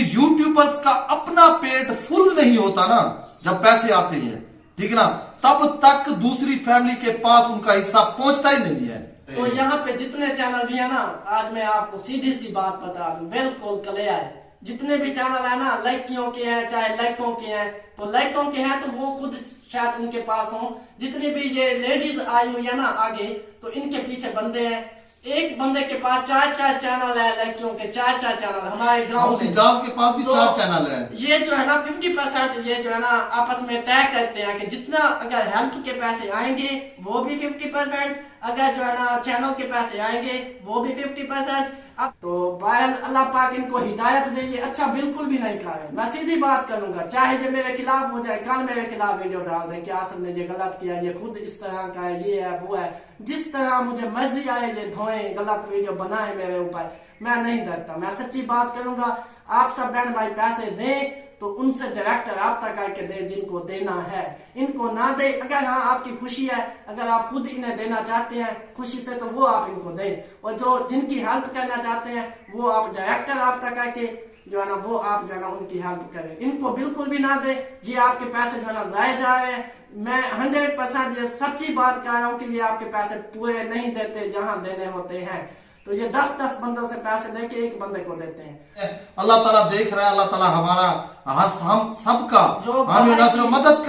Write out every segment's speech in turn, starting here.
YouTubers का अपना पेट full नहीं होता ना जब पैसे आते हैं, ठीक है ना, तब तक दूसरी फैमिली के पास उनका हिस्सा पहुंचता ही नहीं है। तो यहाँ पे जितने चैनल भी है ना, आज मैं आपको सीधी सी बात बता दूं, बिल्कुल क्लियर है। जितने भी चैनल है ना, लड़कियों के हैं चाहे लड़कों के हैं, तो लड़कों के हैं तो वो खुद शायद उनके पास हो। जितने भी ये लेडीज आई हुई है ना आगे, तो इनके पीछे बंदे हैं। एक बंदे के पास 4-4 चैनल है, लड़कियों के 4-4 चैनल। हमारे गाँव से इजाज के पास भी तो 4 चैनल है। ये जो है ना 50% ये जो है ना आपस में तय करते हैं कि जितना अगर हेल्प के पैसे आएंगे वो भी 50%, अगर जो है ना चैनल के पैसे आएंगे वो भी 50%। अब तो बहरहाल अल्लाह पाक इनको हिदायत दे, ये अच्छा बिल्कुल भी नहीं खा रहे। मैं सीधी बात करूंगा, चाहे जो मेरे खिलाफ हो जाए, कल मेरे खिलाफ वीडियो डाल दे कि आसम ने ये गलत किया, ये खुद इस तरह का है, ये है वो है, जिस तरह मुझे मर्जी आए ये धोए गलत वीडियो बनाए मेरे ऊपर, मैं नहीं डरता। मैं सच्ची बात करूंगा। आप सब बहन भाई पैसे दें तो उनसे डायरेक्ट राब्ता करके दे जिनको देना है, इनको ना दे। अगर हाँ आपकी खुशी है, अगर आप खुद इन्हें देना चाहते हैं खुशी से, तो वो आप इनको दें। और जो जिनकी हेल्प करना चाहते हैं वो आप डायरेक्ट राब्ता करके जो है ना वो आप जो है ना उनकी हेल्प करें, इनको बिल्कुल भी ना दे। ये आपके पैसे जो है ना जाए जा रहे हैं। मैं 100% ये सच्ची बात कह रहा हूँ कि ये आपके पैसे पूरे नहीं देते जहां देने होते हैं। तो ये 10-10 बंदों से पैसे लेके एक बंदे को देते हैं। अल्लाह ताला देख रहा है, अल्लाह ताला हमारा हम सबका जो मदद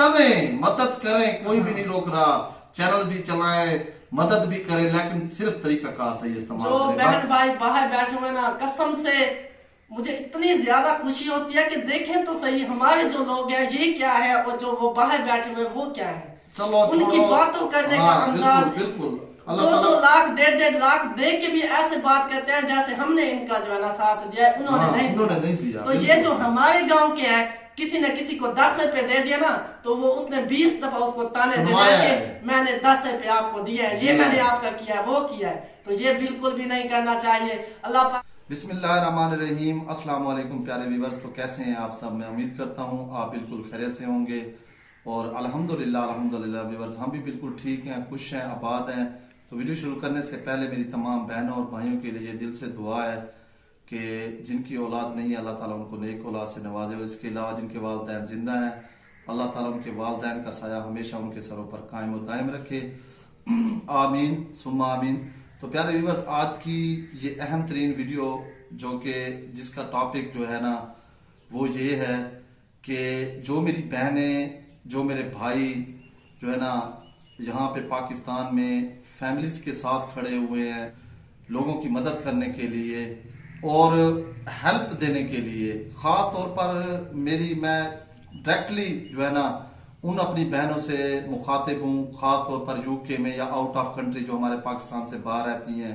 करें, कोई भी नहीं रोक रहा। चैनल भी चलाए, मदद भी करे, लेकिन सिर्फ तरीका कार सही इस्तेमाल जो करें। बहन भाई बाहर बैठे हुए ना, कसम से मुझे इतनी ज्यादा खुशी होती है कि देखें तो सही हमारे जो लोग हैं ये क्या है, और जो वो बाहर बैठे हुए वो क्या है। चलो उनकी बातों करने का अंदाज, बिल्कुल 2-2 लाख 1.5 लाख दे के भी ऐसे बात करते हैं जैसे हमने इनका जो है ना साथ दिया है, उन्होंने नहीं दिया। तो ये जो हमारे गांव के हैं, किसी ने किसी को 10 रुपए दे दिया ना, तो वो उसने 20 दफा उसको ताने दे के मैंने 10 रुपए आपको दिए हैं, ये मैंने आपका किया है, वो किया है। तो ये बिल्कुल भी नहीं करना चाहिए। अल्लाह बिस्मिल्लाहिर्रहमानिर्रहीम। अस्सलाम वालेकुम प्यारे व्यूअर्स, तो कैसे हैं आप सब? मैं उम्मीद करता हूँ आप बिल्कुल खैरियत से होंगे और अल्हम्दुलिल्लाह व्यूअर्स हम भी बिल्कुल ठीक हैं, खुश हैं, आबाद हैं। तो वीडियो शुरू करने से पहले मेरी तमाम बहनों और भाइयों के लिए दिल से दुआ है कि जिनकी औलाद नहीं है अल्लाह ताला उनको नेक औलाद से नवाजे, और इसके अलावा जिनके वालिदैन जिंदा हैं अल्लाह ताला उनके वालिदैन का साया हमेशा उनके सरों पर कायम और दायम रखे। आमीन सुम्मा आमीन। तो प्यारे व्यूअर्स, आज की ये अहम तरीन वीडियो जो कि जिसका टॉपिक जो है ना वो ये है कि जो मेरी बहनें, जो मेरे भाई जो है ना यहाँ पे पाकिस्तान में फैमिलीज के साथ खड़े हुए हैं लोगों की मदद करने के लिए और हेल्प देने के लिए, ख़ास तौर पर मैं डायरेक्टली जो है ना उन अपनी बहनों से मुखातिब हूँ, ख़ास तौर पर यूके में या आउट ऑफ कंट्री जो हमारे पाकिस्तान से बाहर रहती हैं,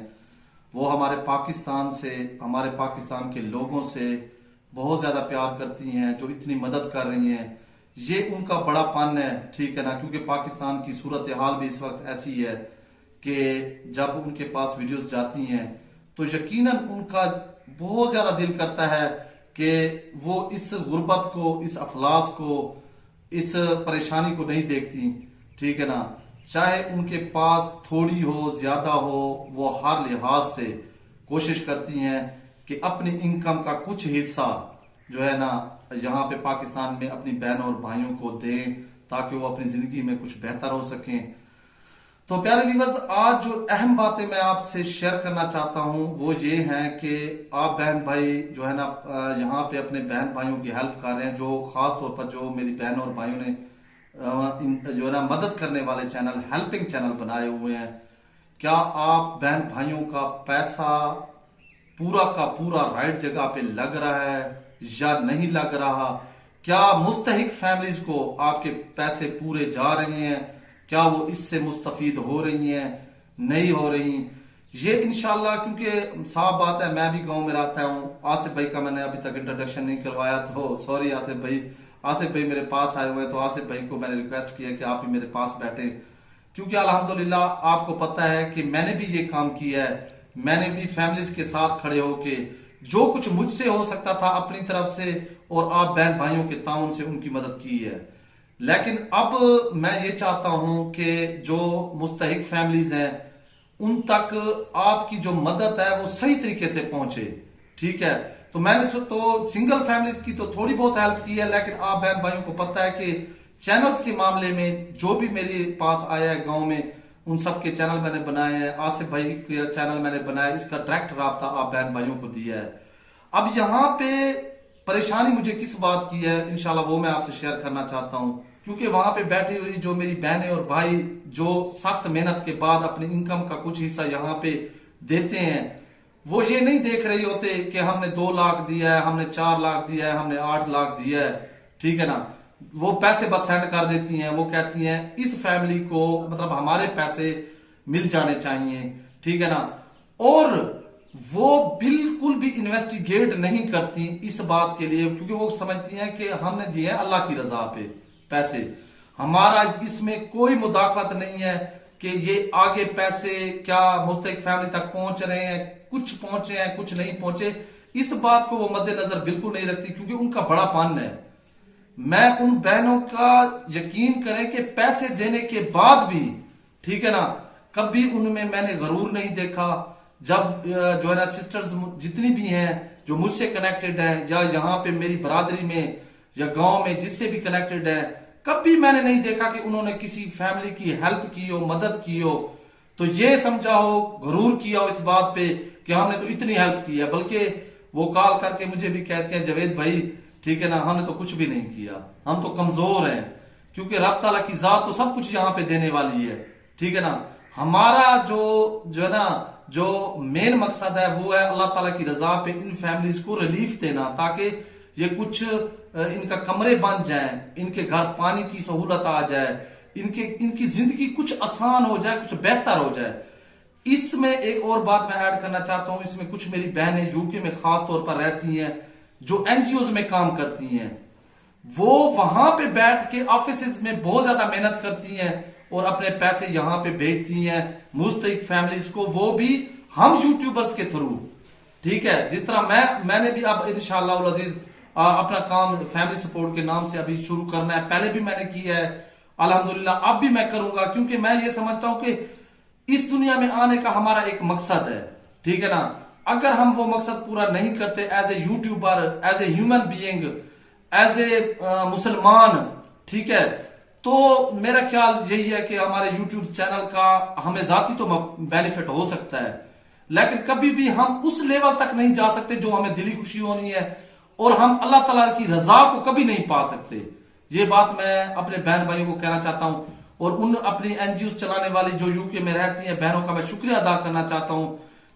वो हमारे पाकिस्तान के लोगों से बहुत ज़्यादा प्यार करती हैं, जो इतनी मदद कर रही हैं। ये उनका बड़ापन है, ठीक है ना, क्योंकि पाकिस्तान की सूरत हाल भी इस वक्त ऐसी है कि जब उनके पास वीडियोस जाती हैं तो यकीनन उनका बहुत ज्यादा दिल करता है कि वो इस गुर्बत को, इस अफलास को, इस परेशानी को नहीं देखती, ठीक है ना। चाहे उनके पास थोड़ी हो ज्यादा हो, वो हर लिहाज से कोशिश करती हैं कि अपनी इनकम का कुछ हिस्सा जो है ना यहाँ पे पाकिस्तान में अपनी बहनों और भाइयों को दें ताकि वो अपनी जिंदगी में कुछ बेहतर हो सकें। तो प्यारे व्यूअर्स, आज जो अहम बातें मैं आपसे शेयर करना चाहता हूं वो ये हैं कि आप बहन भाई जो है ना यहाँ पे अपने बहन भाइयों की हेल्प कर रहे हैं, जो खास तौर पर जो मेरी बहनों और भाइयों ने जो है ना मदद करने वाले चैनल, हेल्पिंग चैनल बनाए हुए हैं। क्या आप बहन भाइयों का पैसा पूरा का पूरा राइट जगह पे लग रहा है या नहीं लग रहा? क्या मुस्तहिक फैमिलीज को आपके पैसे पूरे जा रहे हैं? क्या वो इससे मुस्तफीद हो रही हैं, नहीं हो रही? ये इंशाल्लाह, क्योंकि साफ बात है, मैं भी गांव में रहता हूँ। आसिफ भाई का मैंने अभी तक इंट्रोडक्शन नहीं करवाया, तो सॉरी आसिफ भाई मेरे पास आए हुए हैं, तो आसिफ भाई को मैंने रिक्वेस्ट किया कि आप भी मेरे पास बैठे, क्योंकि अल्हम्दुलिल्लाह आपको पता है कि मैंने भी ये काम किया है। मैंने भी फैमिलीज के साथ खड़े होके जो कुछ मुझसे हो सकता था अपनी तरफ से और आप बहन भाइयों के ताउन से उनकी मदद की है। लेकिन अब मैं ये चाहता हूं कि जो मुस्तहिक फैमिलीज हैं उन तक आपकी जो मदद है वो सही तरीके से पहुंचे, ठीक है। तो मैंने तो सिंगल फैमिलीज की तो थोड़ी बहुत हेल्प की है, लेकिन आप बहन भाइयों को पता है कि चैनल्स के मामले में जो भी मेरे पास आया है गांव में, उन सब के चैनल मैंने बनाए हैं। आसिफ भाई के चैनल मैंने बनाया, इसका डायरेक्ट राब्ता आप बहन भाइयों को दिया है। अब यहाँ पे परेशानी मुझे किस बात की है, इंशाल्लाह वो मैं आपसे शेयर करना चाहता हूँ। क्योंकि वहां पे बैठी हुई जो मेरी बहनें और भाई जो सख्त मेहनत के बाद अपनी इनकम का कुछ हिस्सा यहाँ पे देते हैं, वो ये नहीं देख रहे होते कि हमने 2 लाख दिया है, हमने 4 लाख दिया है, हमने 8 लाख दिया है, ठीक है ना। वो पैसे बस सेंड कर देती हैं। वो कहती हैं इस फैमिली को मतलब हमारे पैसे मिल जाने चाहिए, ठीक है ना। और वो बिल्कुल भी इन्वेस्टिगेट नहीं करती इस बात के लिए, क्योंकि वो समझती हैं कि हमने दिए हैं अल्लाह की रजा पे पैसे, हमारा इसमें कोई मुदाखलत नहीं है कि ये आगे पैसे क्या मुस्तहिक फैमिली तक पहुंच रहे हैं, कुछ पहुंचे हैं कुछ नहीं पहुंचे, इस बात को वो मद्देनजर बिल्कुल नहीं रखती, क्योंकि उनका बड़ा पन है। मैं उन बहनों का यकीन करें कि पैसे देने के बाद भी, ठीक है ना, कभी उनमें मैंने गरूर नहीं देखा। जब जो है ना सिस्टर्स जितनी भी हैं जो मुझसे कनेक्टेड हैं या यहाँ पे मेरी बरादरी में या गांव में जिससे भी कनेक्टेड है, कभी मैंने नहीं देखा कि उन्होंने किसी फैमिली की हेल्प की हो, मदद की हो, तो ये समझा हो, गरूर किया हो इस बात पे कि हमने तो इतनी हेल्प की है। बल्कि वो कॉल करके मुझे भी कहते हैं जावेद भाई, ठीक है ना, हमने तो कुछ भी नहीं किया, हम तो कमजोर हैं, क्योंकि रब ताला की जात तो सब कुछ यहाँ पे देने वाली है, ठीक है ना। हमारा जो है ना जो मेन मकसद है वो है अल्लाह ताला की रजा पे इन फैमिलीज को रिलीफ देना, ताकि ये कुछ इनका कमरे बन जाए, इनके घर पानी की सहूलत आ जाए, इनकी जिंदगी कुछ आसान हो जाए, कुछ बेहतर हो जाए। इसमें एक और बात मैं ऐड करना चाहता हूं, इसमें कुछ मेरी बहनें यूके में खास तौर पर रहती हैं जो एनजीओ में काम करती हैं, वो वहां पे बैठ के ऑफिस में बहुत ज्यादा मेहनत करती हैं और अपने पैसे यहाँ पे भेजती हैं मुस्तहिक फैमिलीज को, वो भी हम यूट्यूबर्स के थ्रू, ठीक है। जिस तरह मैंने भी अब इंशाअल्लाह अजीज अपना काम फैमिली सपोर्ट के नाम से अभी शुरू करना है, पहले भी मैंने किया है अल्हम्दुलिल्लाह, अब भी मैं करूंगा, क्योंकि मैं ये समझता हूं कि इस दुनिया में आने का हमारा एक मकसद है, ठीक है ना। अगर हम वो मकसद पूरा नहीं करते as a YouTuber, as a human being, as a मुसलमान, ठीक है, तो मेरा ख्याल यही है कि हमारे यूट्यूब चैनल का हमें जाती तो बेनिफिट हो सकता है, लेकिन कभी भी हम उस लेवल तक नहीं जा सकते जो हमें दिली खुशी होनी है, और हम अल्लाह ताला की रजा को कभी नहीं पा सकते। ये बात मैं अपने बहन भाइयों को कहना चाहता हूं, और उन अपनी एनजीओ चलाने वाली जो यूके में रहती हैं बहनों का मैं शुक्रिया अदा करना चाहता हूं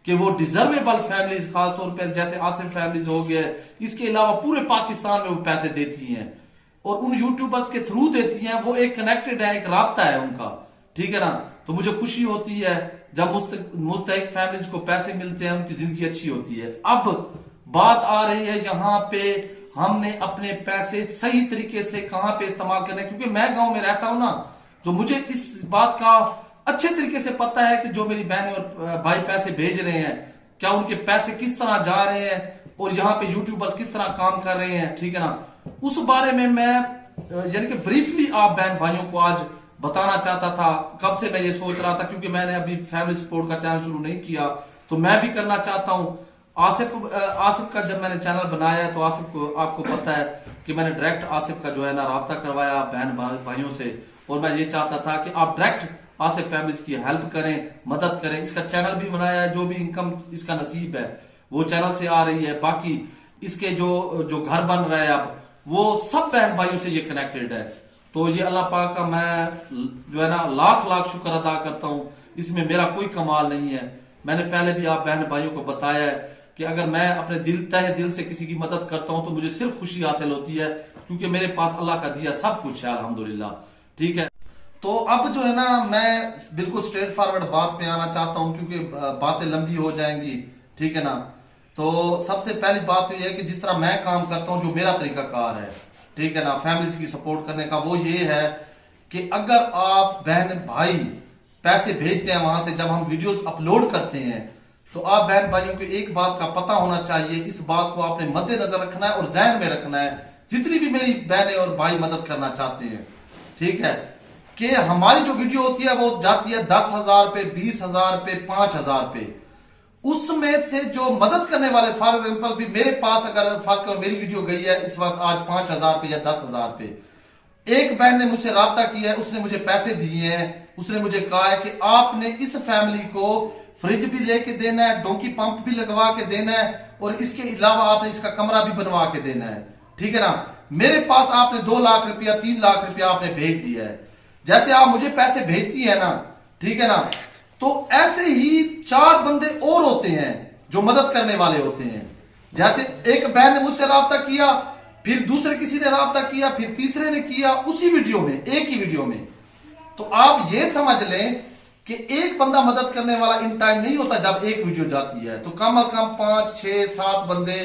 कि वो डिजर्वेबल फैमिलीज, खासतौर पर जैसे आसिफ फैमिलीज हो गए, इसके अलावा पूरे पाकिस्तान में वो पैसे देती हैं और उन यूट्यूबर्स के थ्रू देती हैं। वो एक कनेक्टेड है, एक राब्ता है उनका, ठीक है ना। तो मुझे खुशी होती है जब मुस्तहिक फैमिलीज को पैसे मिलते हैं, उनकी जिंदगी अच्छी होती है। अब बात आ रही है यहाँ पे हमने अपने पैसे सही तरीके से कहां पे इस्तेमाल करने, क्योंकि मैं गांव में रहता हूं ना, तो मुझे इस बात का अच्छे तरीके से पता है कि जो मेरी बहनें और भाई पैसे भेज रहे हैं, क्या उनके पैसे किस तरह जा रहे हैं और यहाँ पे यूट्यूबर्स किस तरह काम कर रहे हैं, ठीक है ना। उस बारे में मैं यानी कि ब्रीफली आप बहन भाइयों को आज बताना चाहता था। कब से मैं ये सोच रहा था, क्योंकि मैंने अभी फैमिली सपोर्ट का चैनल शुरू नहीं किया, तो मैं भी करना चाहता हूं। आसिफ का जब मैंने चैनल बनाया है, तो आसिफ को आपको पता है कि मैंने डायरेक्ट आसिफ का जो है ना राब्ता करवाया बहन भाइयों से, और मैं ये चाहता था कि आप डायरेक्ट आसिफ फैमिलीज की हेल्प करें, मदद करें। इसका चैनल भी बनाया है, जो भी इनकम इसका नसीब है वो चैनल से आ रही है। बाकी इसके जो घर बन रहा है अब, वो सब बहन भाइयों से ये कनेक्टेड है। तो ये अल्लाह पाक का मैं जो है ना लाख लाख शुक्र अदा करता हूं, इसमें मेरा कोई कमाल नहीं है। मैंने पहले भी आप बहन भाइयों को बताया है कि अगर मैं अपने तहे दिल से किसी की मदद करता हूं तो मुझे सिर्फ खुशी हासिल होती है, क्योंकि मेरे पास अल्लाह का दिया सब कुछ है अल्हम्दुलिल्लाह, ठीक है। तो अब जो है ना मैं बिल्कुल स्ट्रेट फॉरवर्ड बात पे आना चाहता हूं, क्योंकि बातें लंबी हो जाएंगी, ठीक है ना। तो सबसे पहली बात तो यह है कि जिस तरह मैं काम करता हूं, जो मेरा तरीकाकार है, ठीक है ना, फैमिलीज की सपोर्ट करने का, वो ये है कि अगर आप बहन भाई पैसे भेजते हैं वहां से, जब हम वीडियोस अपलोड करते हैं, तो आप बहन भाइयों को एक बात का पता होना चाहिए, इस बात को आपने मद्देनजर रखना है और जहन में रखना है, जितनी भी मेरी बहनें और भाई मदद करना चाहते हैं, ठीक है, कि हमारी जो वीडियो होती है वो जाती है 10,000 पे, 20,000 पे, 5,000 पे, उसमें से जो मदद करने वाले, फॉर एग्जाम्पल भी मेरे पास अगर खास कर मेरी वीडियो गई है इस वक्त आज 5,000 पे या 10,000 पे, एक बहन ने मुझसे राब्ता किया है, उसने मुझे पैसे दिए हैं, उसने मुझे कहा है कि आपने इस फैमिली को फ्रिज भी लेके देना है, डोंकी पंप भी लगवा के देना है, और इसके अलावा आपने इसका कमरा भी बनवा के देना है, ठीक है ना। मेरे पास आपने 2 लाख रुपया 3 लाख रुपया आपने भेज दिया है, जैसे आप मुझे पैसे भेजती है ना, ठीक है ना, तो ऐसे ही 4 बंदे और होते हैं जो मदद करने वाले होते हैं। जैसे एक बहन ने मुझसे राब्ता किया, फिर दूसरे किसी ने राब्ता किया, फिर तीसरे ने किया, उसी वीडियो में, एक ही वीडियो में। तो आप ये समझ लें कि एक बंदा मदद करने वाला इन टाइम नहीं होता जब एक वीडियो जाती है, तो कम से कम 5, 6, 7 बंदे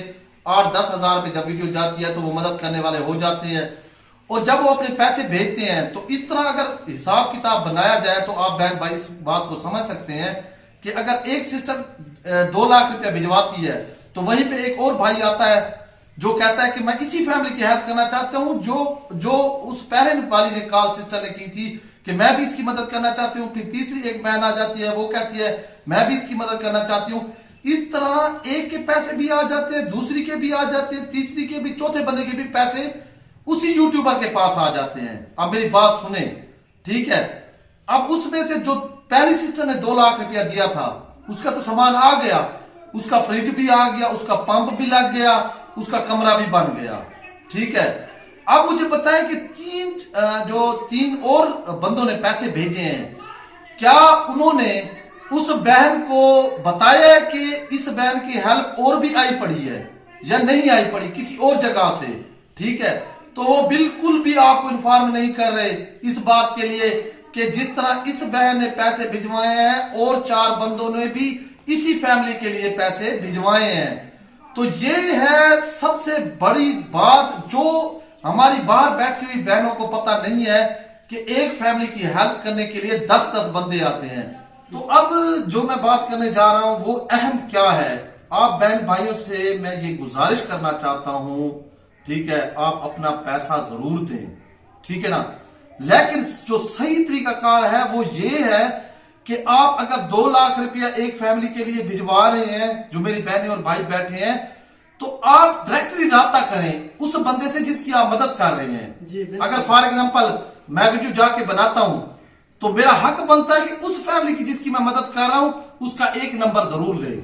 8-10 हजार पे जब वीडियो जाती है तो वो मदद करने वाले हो जाते हैं। और जब वो अपने पैसे भेजते हैं तो इस तरह अगर हिसाब किताब बनाया जाए तो आप बहन भाई इस बात को समझ सकते हैं कि अगर एक सिस्टर 2 लाख रुपया भिजवाती है तो वहीं पे एक और भाई आता है जो कहता है कि मैं इसी फैमिली की हेल्प करना चाहता हूं जो उस पहले वाली ने कॉल सिस्टर ने की थी कि मैं भी इसकी मदद करना चाहती हूँ। फिर तीसरी एक बहन आ जाती है, वो कहती है मैं भी इसकी मदद करना चाहती हूँ। इस तरह एक के पैसे भी आ जाते हैं, दूसरी के भी आ जाते हैं, तीसरी के भी, चौथे बंदे के भी पैसे उसी यूट्यूबर के पास आ जाते हैं। अब मेरी बात सुने, ठीक है। अब उसमें से जो पहली सिस्टर ने 2 लाख रुपया दिया था उसका तो सामान आ गया, उसका फ्रिज भी आ गया, उसका पंप भी लग गया, उसका कमरा भी बन गया, ठीक है। अब मुझे पता है कि 3 और बंदों ने पैसे भेजे हैं, क्या उन्होंने उस बहन को बताया है कि इस बहन की हेल्प और भी आई पड़ी है या नहीं आई पड़ी किसी और जगह से, ठीक है। तो वो बिल्कुल भी आपको इन्फॉर्म नहीं कर रहे इस बात के लिए कि जिस तरह इस बहन ने पैसे भिजवाए हैं और 4 बंदों ने भी इसी फैमिली के लिए पैसे भिजवाए हैं। तो ये है सबसे बड़ी बात जो हमारी बाहर बैठी हुई बहनों को पता नहीं है कि एक फैमिली की हेल्प करने के लिए 10-10 बंदे आते हैं। तो अब जो मैं बात करने जा रहा हूं वो अहम क्या है, आप बहन भाइयों से मैं ये गुजारिश करना चाहता हूं, ठीक है, आप अपना पैसा जरूर दें, ठीक है ना। लेकिन जो सही तरीकाकार है वो ये है कि आप अगर 2 लाख रुपया एक फैमिली के लिए भिजवा रहे हैं, जो मेरी बहनें और भाई बैठे हैं, तो आप डायरेक्टली राब्ता करें उस बंदे से जिसकी आप मदद कर रहे हैं। अगर फॉर एग्जांपल मैं वीडियो जाके बनाता हूं तो मेरा हक बनता है कि उस फैमिली की जिसकी मैं मदद कर रहा हूं उसका एक नंबर जरूर ले,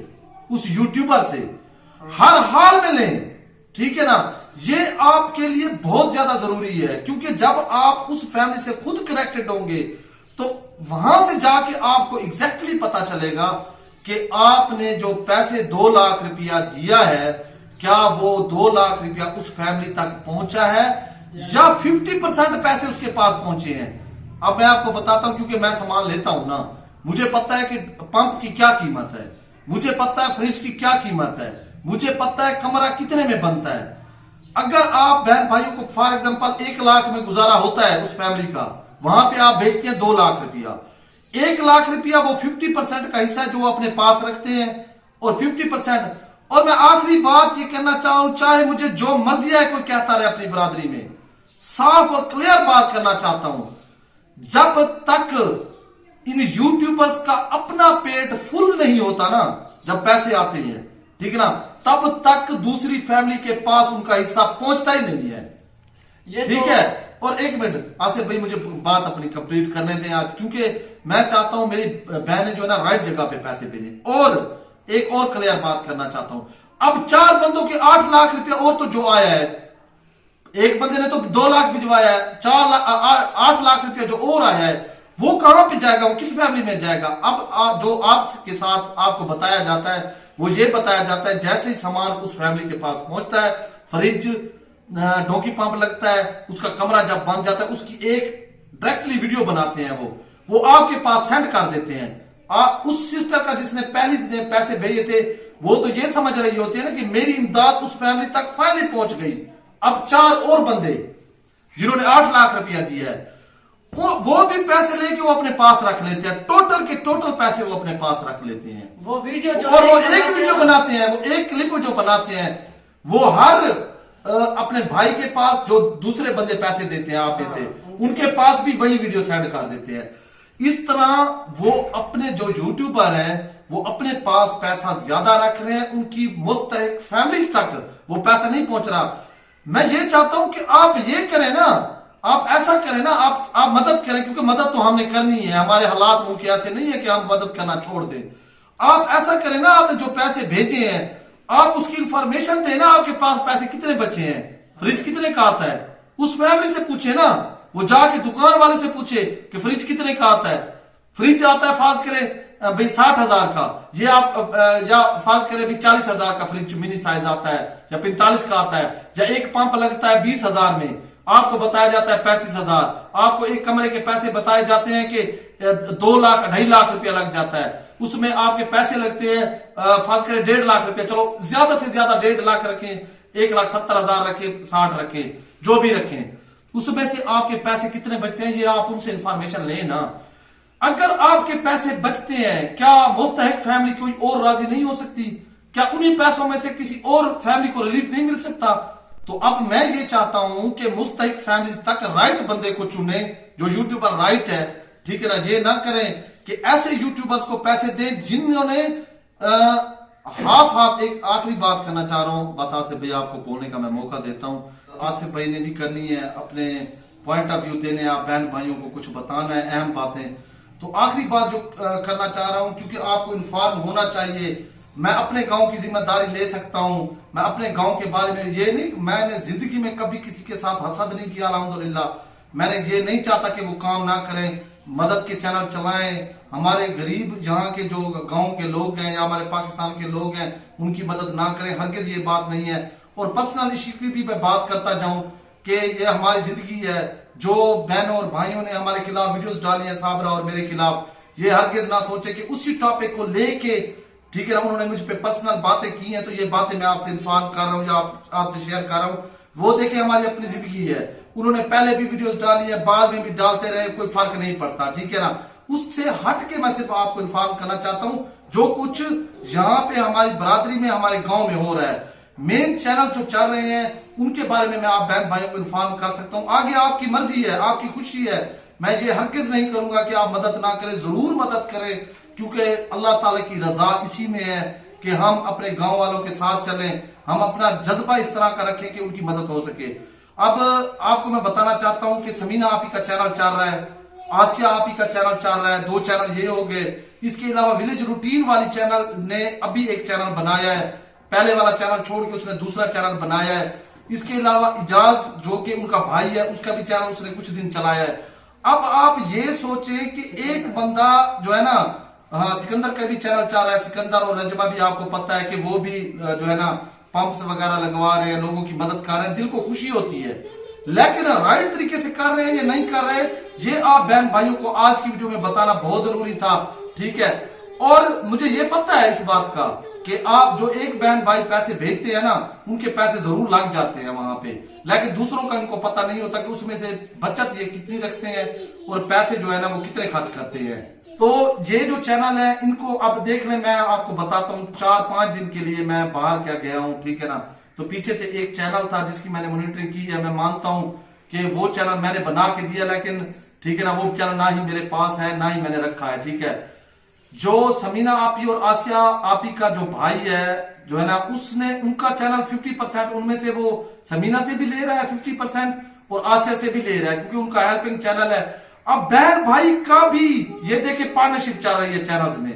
उस यूट्यूबर से हर हाल में लें, ठीक है ना। ये आपके लिए बहुत ज्यादा जरूरी है क्योंकि जब आप उस फैमिली से खुद कनेक्टेड होंगे तो वहां से जाके आपको एग्जैक्टली पता चलेगा कि आपने जो पैसे 2 लाख रुपया दिया है क्या वो 2 लाख रुपया उस फैमिली तक पहुंचा है या 50% पैसे उसके पास पहुंचे हैं। अब मैं आपको बताता हूं क्योंकि मैं सामान लेता हूं ना, मुझे पता है कि पंप की क्या कीमत है, मुझे पता है फ्रिज की क्या कीमत है, मुझे पता है कमरा कितने में बनता है। अगर आप बहन भाइयों को फॉर एग्जांपल 1 लाख में गुजारा होता है उस फैमिली का, वहां पे आप भेजते हैं 2 लाख रुपया, 1 लाख रुपया वो 50% का हिस्सा जो अपने पास रखते हैं और 50%। और मैं आखिरी बात ये कहना चाहूं, चाहे मुझे जो मर्जी है कोई कहता रहे अपनी बरादरी में, साफ और क्लियर बात करना चाहता हूं, जब तक इन यूट्यूबर्स का अपना पेट फुल नहीं होता ना, जब पैसे आते हैं, ठीक है ना, तब तक दूसरी फैमिली के पास उनका हिस्सा पहुंचता ही नहीं है, ठीक है। और एक मिनट आसिफ भाई मुझे बात अपनी कंप्लीट करने दें आज, क्योंकि मैं चाहता हूं मेरी बहनें जो है ना राइट जगह पे पैसे भेजें। और एक और क्लियर बात करना चाहता हूं, अब 4 बंदों के 8 लाख रुपया और तो जो आया है, एक बंदे ने तो 2 लाख भिजवाया है, 8 लाख रुपया जो और आया है वो कहां पे जाएगा, वो किस फैमिली में जाएगा। अब जो आपके साथ आपको बताया जाता है वो ये बताया जाता है जैसे ही सामान उस फैमिली के पास पहुंचता है, फ्रिज डोंकी पंप लगता है, उसका कमरा जब बन जाता है उसकी एक डायरेक्टली वीडियो बनाते हैं, वो आपके पास सेंड कर देते हैं। उस सिस्टर का जिसने पहले दिन पैसे भेजे थे वो तो ये समझ रही होती है ना कि मेरी इमदाद उस फैमिली तक फाइनली पहुंच गई। अब 4 और बंदे जिन्होंने 8 लाख रुपया दिया है वो भी पैसे लेके वो अपने पास रख लेते हैं, टोटल के टोटल पैसे वो अपने पास रख लेते हैं। वो वीडियो और वो एक वीडियो बनाते हैं, वो एक क्लिप जो बनाते हैं वो हर अपने भाई के पास जो दूसरे बंदे पैसे देते हैं आप में से उनके पास भी वही वीडियो सेंड कर देते हैं। इस तरह वो अपने जो यूट्यूबर हैं वो अपने पास पैसा ज्यादा रख रहे हैं, उनकी मुस्तहिक फैमिली तक वो पैसा नहीं पहुंच रहा। मैं ये चाहता हूं कि आप ये करें ना, आप ऐसा करें ना, आप मदद करें, क्योंकि मदद तो हमने करनी है, हमारे हालात मुल्क ऐसे नहीं है कि हम मदद करना छोड़ दें। आप ऐसा करें ना, आपने जो पैसे भेजे हैं आप उसकी इंफॉर्मेशन देना, आपके पास पैसे कितने बचे हैं, फ्रिज कितने का आता है, उस फैमिली से पूछे ना, वो जाके दुकान वाले से पूछे कि फ्रिज कितने का आता है। फ्रिज आता है फाज करे भाई 60,000 का, ये आप या फाज करे भी 40,000 का फ्रिज मिनी साइज आता है, या 45 का आता है, या एक पंप लगता है 20,000 में, आपको बताया जाता है 35,000, आपको एक कमरे के पैसे बताए जाते हैं कि 2 लाख 2.5 लाख रुपया लग जाता है, उसमें आपके पैसे लगते हैं फाज करे 1.5 लाख रुपया, चलो ज्यादा से ज्यादा 1.5 लाख रखें, 1,70,000 रखें, 60 रखें, जो भी रखें, उसमें से आपके पैसे कितने बचते हैं ये आप उनसे इंफॉर्मेशन लें ना। अगर आपके पैसे बचते हैं, क्या मुस्तहिक फैमिली कोई और राजी नहीं हो सकती? क्या उन्हीं पैसों में से किसी और फैमिली को रिलीफ नहीं मिल सकता? तो अब मैं ये चाहता हूं कि मुस्तहिक फैमिली तक राइट बंदे को चुने, जो यूट्यूबर राइट है, ठीक है ना। ये ना करें कि ऐसे यूट्यूबर्स को पैसे दें जिन्होंने हाफ। एक आखिरी बात करना चाह रहा हूं, बस आसिफ भाई आपको बोलने का मैं मौका देता हूं। आसिफ भाई ने भी करनी है अपने पॉइंट ऑफ व्यू देने, आप बहन भाइयों को कुछ बताना है, अहम बातें। तो आखिरी बात जो करना चाह रहा हूं, क्योंकि आपको इन्फॉर्म होना चाहिए, मैं अपने गांव की जिम्मेदारी ले सकता हूं, मैं अपने गांव के बारे में ये नहीं, मैंने जिंदगी में कभी किसी के साथ हसद नहीं किया अल्हम्दुलिल्लाह। मैंने ये नहीं चाहता कि वो काम ना करें, मदद के चैनल चलाएं, हमारे गरीब यहाँ के जो गांव के लोग हैं या हमारे पाकिस्तान के लोग हैं उनकी मदद ना करें, हरगिज ये बात नहीं है। और पर्सनल इश्यू की भी मैं बात करता जाऊं कि ये हमारी जिंदगी है, जो बहनों और भाइयों ने हमारे खिलाफ वीडियोस डाली है, साबरा और मेरे खिलाफ, ये हरगिज ना सोचे कि उसी टॉपिक को लेके, ठीक है ना, उन्होंने मुझ पे पर्सनल बातें की हैं तो ये बातें मैं आपसे इन्फॉर्म कर रहा हूँ या आपसे शेयर कर रहा हूँ। वो देखे हमारी अपनी जिंदगी है, उन्होंने पहले भी वीडियोस डाली है, बाद में भी डालते रहे, कोई फर्क नहीं पड़ता, ठीक है ना। उससे हट के मैं सिर्फ आपको इन्फॉर्म करना चाहता हूं जो कुछ यहाँ पे हमारी बरादरी में, हमारे गांव में हो रहा है। मेन चैनल जो चल रहे हैं उनके बारे में मैं आप बहन भाइयों को इन्फॉर्म कर सकता हूं। आगे आपकी मर्जी है, आपकी खुशी है, मैं ये हरगिज नहीं करूंगा कि आप मदद ना करें, जरूर मदद करें, क्योंकि अल्लाह ताला की रजा इसी में है कि हम अपने गांव वालों के साथ चलें, हम अपना जज्बा इस तरह का रखें कि उनकी मदद हो सके। अब आपको मैं बताना चाहता हूं कि समीना आपी का चैनल चल रहा है, आसिया आपी का चैनल चल रहा है, 2 चैनल ये हो गए। इसके अलावा विलेज रूटीन वाली चैनल ने अभी एक चैनल बनाया है, पहले वाला चैनल छोड़ के उसने दूसरा चैनल बनाया है। इसके अलावा इजाज जो कि उनका भाई है, उसका भी चैनल उसने कुछ दिन चलाया है। अब आप ये सोचे कि एक बंदा जो है ना, हाँ सिकंदर का भी चैनल चल रहा है, सिकंदर और रजमा भी आपको पता है कि वो भी जो है ना पंप्स वगैरह लगवा रहे हैं, लोगों की मदद कर रहे हैं, दिल को खुशी होती है। लेकिन राइट तरीके से कर रहे हैं या नहीं कर रहे, ये आप बहन भाइयों को आज की वीडियो में बताना बहुत जरूरी था, ठीक है। और मुझे ये पता है इस बात का कि आप जो एक बहन भाई पैसे भेजते हैं ना, उनके पैसे जरूर लग जाते हैं वहां पे, लेकिन दूसरों का इनको पता नहीं होता कि उसमें से बचत ये कितनी रखते हैं और पैसे जो है ना वो कितने खर्च करते हैं। तो ये जो चैनल है इनको अब देख लें, मैं आपको बताता हूँ। 4-5 दिन के लिए मैं बाहर क्या गया हूँ, ठीक है ना, तो पीछे से एक चैनल था जिसकी मैंने मॉनिटरिंग की है। मैं मानता हूं कि वो चैनल मैंने बना के दिया, लेकिन ठीक है ना, वो चैनल ना ही मेरे पास है ना ही मैंने रखा है, ठीक है। जो समीना आपी और आसिया आपी का जो भाई है जो है ना, उसने उनका चैनल 50% उनमें से वो समीना से भी ले रहा है 50% और आसिया से भी ले रहा है, क्योंकि उनका हेल्पिंग चैनल है। अब बहन भाई का भी ये देखे पार्टनरशिप चल रही है चैनल्स में,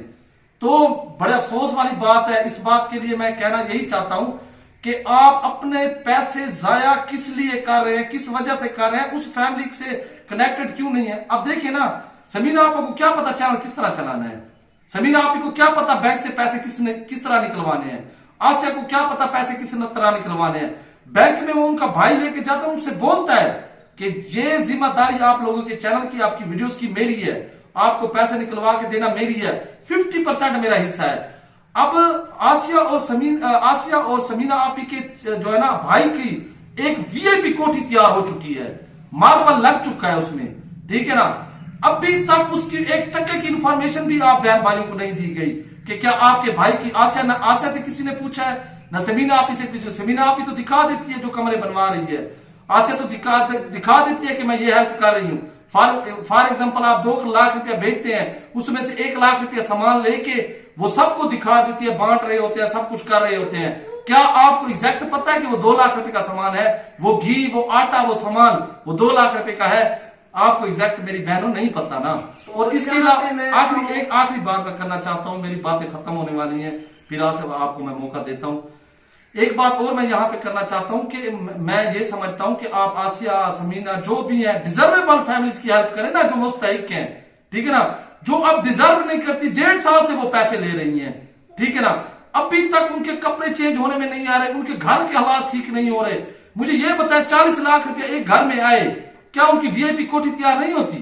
तो बड़े अफसोस वाली बात है। इस बात के लिए मैं कहना यही चाहता हूं कि आप अपने पैसे जाया किस लिए कर रहे हैं, किस वजह से कर रहे हैं, उस फैमिली से कनेक्टेड क्यों नहीं है। अब देखिए ना, समीना आपको क्या पता चैनल किस तरह चलाना है, समीना आपी को क्या पता बैंक से पैसे किस तरह निकलवाने हैं, आसिया को क्या पता पैसे किस तरह निकलवाने हैं। बैंक में वो उनका भाई लेके जाता है, उनसे बोलता है कि ये जिम्मेदारी आप लोगों के चैनल की, आपकी वीडियोस की मेरी है, आपको पैसे निकलवा के देना मेरी है, 50% मेरा हिस्सा है। अब आसिया और समीना आपी के जो है ना भाई की एक वीआईपी कोठी तैयार हो चुकी है, मार्बल लग चुका है उसमें, ठीक है ना। अभी तक उसकी 1% की इंफॉर्मेशन भी आप बहन भाइयों को नहीं दी गई कि क्या आपके भाई की आसिया से किसी ने पूछा है, ना समीना आपी से कुछ। समीना आपी तो दिखा देती है जो कमरे बनवा रही है, आसिया तो दिखा देती है कि मैं ये हेल्प कर रही हूं। फॉर एग्जाम्पल आप 2 लाख रुपया भेजते हैं, उसमें से 1 लाख रुपया सामान लेके वो सबको दिखा देती है, बांट रहे होते हैं, सब कुछ कर रहे होते हैं। क्या आपको एग्जैक्ट पता है कि वो 2 लाख रुपए का सामान है? वो घी, वो आटा, वो सामान वो 2 लाख रुपए का है? आपको एग्जैक्ट मेरी बहनों नहीं पता ना। और इसके अलावा आखिरी बात मैं करना चाहता हूं, मेरी बातें खत्म होने वाली हैं, फिर आपको मैं मौका देता हूं। एक बात और मैं यहां पे करना चाहता हूं कि मैं ये समझता हूं कि आप आसिया, समीना, जो भी है, डिजर्वेबल फैमिलीज की हेल्प करें ना, जो मुस्तहिक हैं, ठीक है ना, जो अब डिजर्व नहीं करती, 1.5 साल से वो पैसे ले रही हैं, ठीक है ना, अभी तक उनके कपड़े चेंज होने में नहीं आ रहे, उनके घर के हालात ठीक नहीं हो रहे। मुझे ये बताएं, 40 लाख रुपया एक घर में आए, क्या उनकी वीआईपी कोठी तैयार नहीं होती?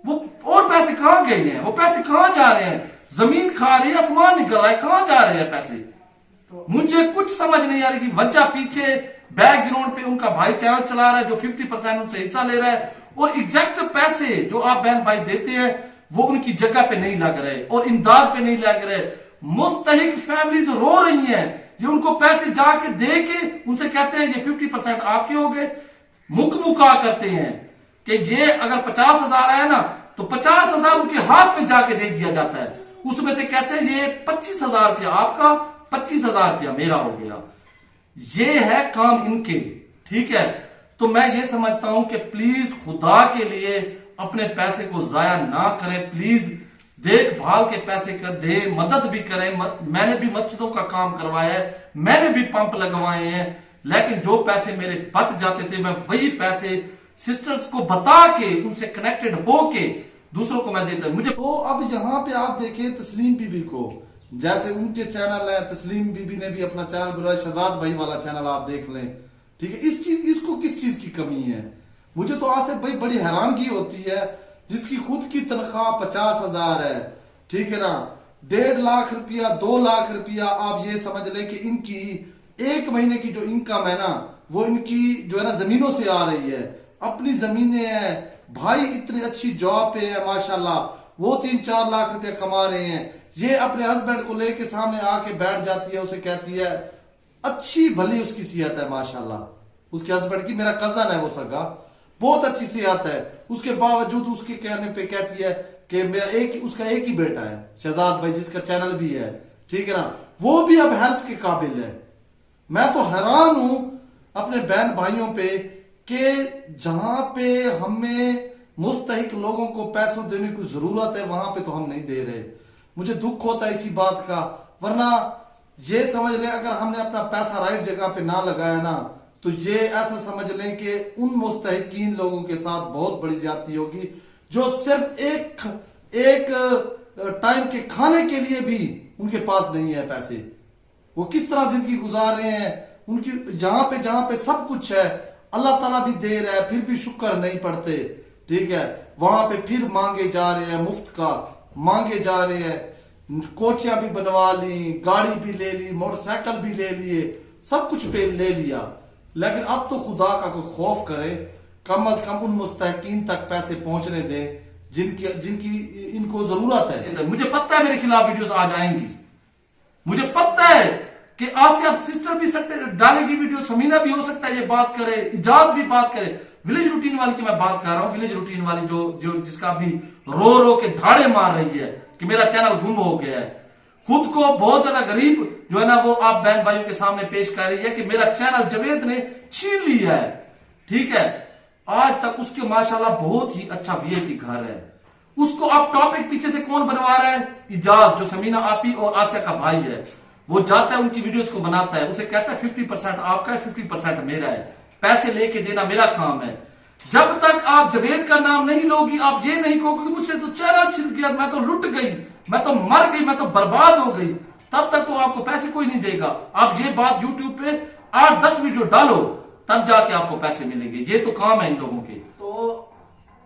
वो और पैसे कहां गए हैं? वो पैसे कहां जा रहे हैं? जमीन खा रही है, आसमान निकल रहा है, कहां जा रहे हैं पैसे? मुझे कुछ समझ नहीं आ रही कि वजह पीछे बैकग्राउंड पे उनका भाई चैनल चला रहा है जो 50% उनसे हिस्सा ले रहा है, और एग्जैक्ट पैसे जो आप बहन भाई देते हैं वो उनकी जगह पे नहीं लग रहे और इमदाद पे नहीं लग रहे। मुस्तहिक फैमिलीज रो रही हैं, ये उनको पैसे जाके दे के उनसे कहते हैं ये 50% आपके हो गए। मुका करते हैं कि ये अगर 50,000 आया ना तो 50,000 उनके हाथ में जाके दे दिया जाता है, उसमें से कहते हैं ये 25,000 रुपया आपका, 25,000 रुपया मेरा हो गया। ये है काम इनके, ठीक है। तो मैं ये समझता हूं कि प्लीज खुदा के लिए अपने पैसे को जाया ना करें, प्लीज देखभाल के पैसे कर दे, मदद भी करें। मैंने भी मस्जिदों का काम करवाया है, मैंने भी पंप लगवाए हैं, लेकिन जो पैसे मेरे बच जाते थे मैं वही पैसे सिस्टर्स को बता के, उनसे कनेक्टेड होके दूसरों को मैं देता। मुझे तो अब यहाँ पे आप देखें तस्लीम बीबी को, जैसे उनके चैनल है, तस्लीम बीबी ने भी अपना चैनल बनाया, शहजाद भाई वाला चैनल आप देख लें, ठीक है। इसको किस चीज की कमी है? मुझे तो आज से भाई बड़ी हैरानगी होती है, जिसकी खुद की तनख्वाह 50,000 है, ठीक है ना, 1.5 लाख रुपया, 2 लाख रुपया, आप ये समझ लें कि इनकी एक महीने की जो इनकम है ना, वो इनकी जो है ना जमीनों से आ रही है, अपनी जमीनें हैं, भाई इतनी अच्छी जॉब पे है माशाल्लाह, वो 3-4 लाख रुपया कमा रहे हैं। ये अपने हस्बैंड को लेके सामने आके बैठ जाती है, उसे कहती है, अच्छी भली उसकी सेहत है माशाल्लाह, उसके हस्बैंड की, मेरा कजन है वो सगा, बहुत अच्छी सेहत है, उसके बावजूद उसके कहने पे कहती है कि मेरा उसका एक ही बेटा है, शहजाद भाई, जिसका चैनल भी है, ठीक है ना, वो भी अब हेल्प के काबिल है। मैं तो हैरान हूं अपने बहन भाइयों पे कि जहां पे हमें मुस्तहिक लोगों को पैसों देने की जरूरत है, वहां पे तो हम नहीं दे रहे। मुझे दुख होता है इसी बात का, वरना ये समझ लें अगर हमने अपना पैसा राइट जगह पे ना लगाया ना, तो ये ऐसा समझ लें कि उन मुस्तहिकीन लोगों के साथ बहुत बड़ी ज्यादती होगी, जो सिर्फ एक टाइम के खाने के लिए भी उनके पास नहीं है पैसे। वो किस तरह जिंदगी गुजार रहे हैं, उनकी जहां पे सब कुछ है, अल्लाह ताला भी दे रहा है, फिर भी शुक्र नहीं पड़ते, ठीक है, वहां पे फिर मांगे जा रहे हैं, मुफ्त का मांगे जा रहे हैं, कोठियां भी बनवा ली, गाड़ी भी ले ली, मोटरसाइकिल भी ले लिए, सब कुछ पे ले लिया। लेकिन अब तो खुदा का कोई खौफ करे, कम अज कम उन मुस्तहिकीन तक पैसे पहुंचने दें जिनकी इनको जरूरत है। मुझे पता है मेरे खिलाफ वीडियोस आ जाएंगी, मुझे पता है कि आसिया सिस्टर भी डालेगी वीडियो, समीना भी हो सकता है ये बात करे, इजाज भी बात करे। विलेज रूटीन वाली की मैं बात कर रहा हूं, विलेज रूटीन वाली जो जिसका भी रो के धाड़े मार रही है कि मेरा चैनल गुम हो गया है, खुद को बहुत ज्यादा गरीब जो है ना वो आप बहन भाइयों के सामने पेश कर रही है कि मेरा चैनल जवेद ने छीन लिया है, ठीक है। आज तक उसके माशाल्लाह बहुत ही अच्छा वीआईपी घर है, उसको अब टॉपिक पीछे से कौन बनवा रहा है? इजाज, जो समीना आपी और आसिया का भाई है, वो जाता है उनकी वीडियोस को बनाता है, उसे कहता है 50% आपका है, 50% मेरा है, पैसे लेके देना मेरा काम है। जब तक आप जवेद का नाम नहीं लोगी, आप ये नहीं कहोगे मुझसे तो चेहरा छिन गया, मैं तो लुट गई, मैं तो मर गई, मैं तो बर्बाद हो गई, तब तक तो आपको पैसे कोई नहीं देगा। आप ये बात यूट्यूब पे 8-10 वीडियो डालो, तब जाके आपको पैसे मिलेंगे। ये तो काम है इन लोगों के। तो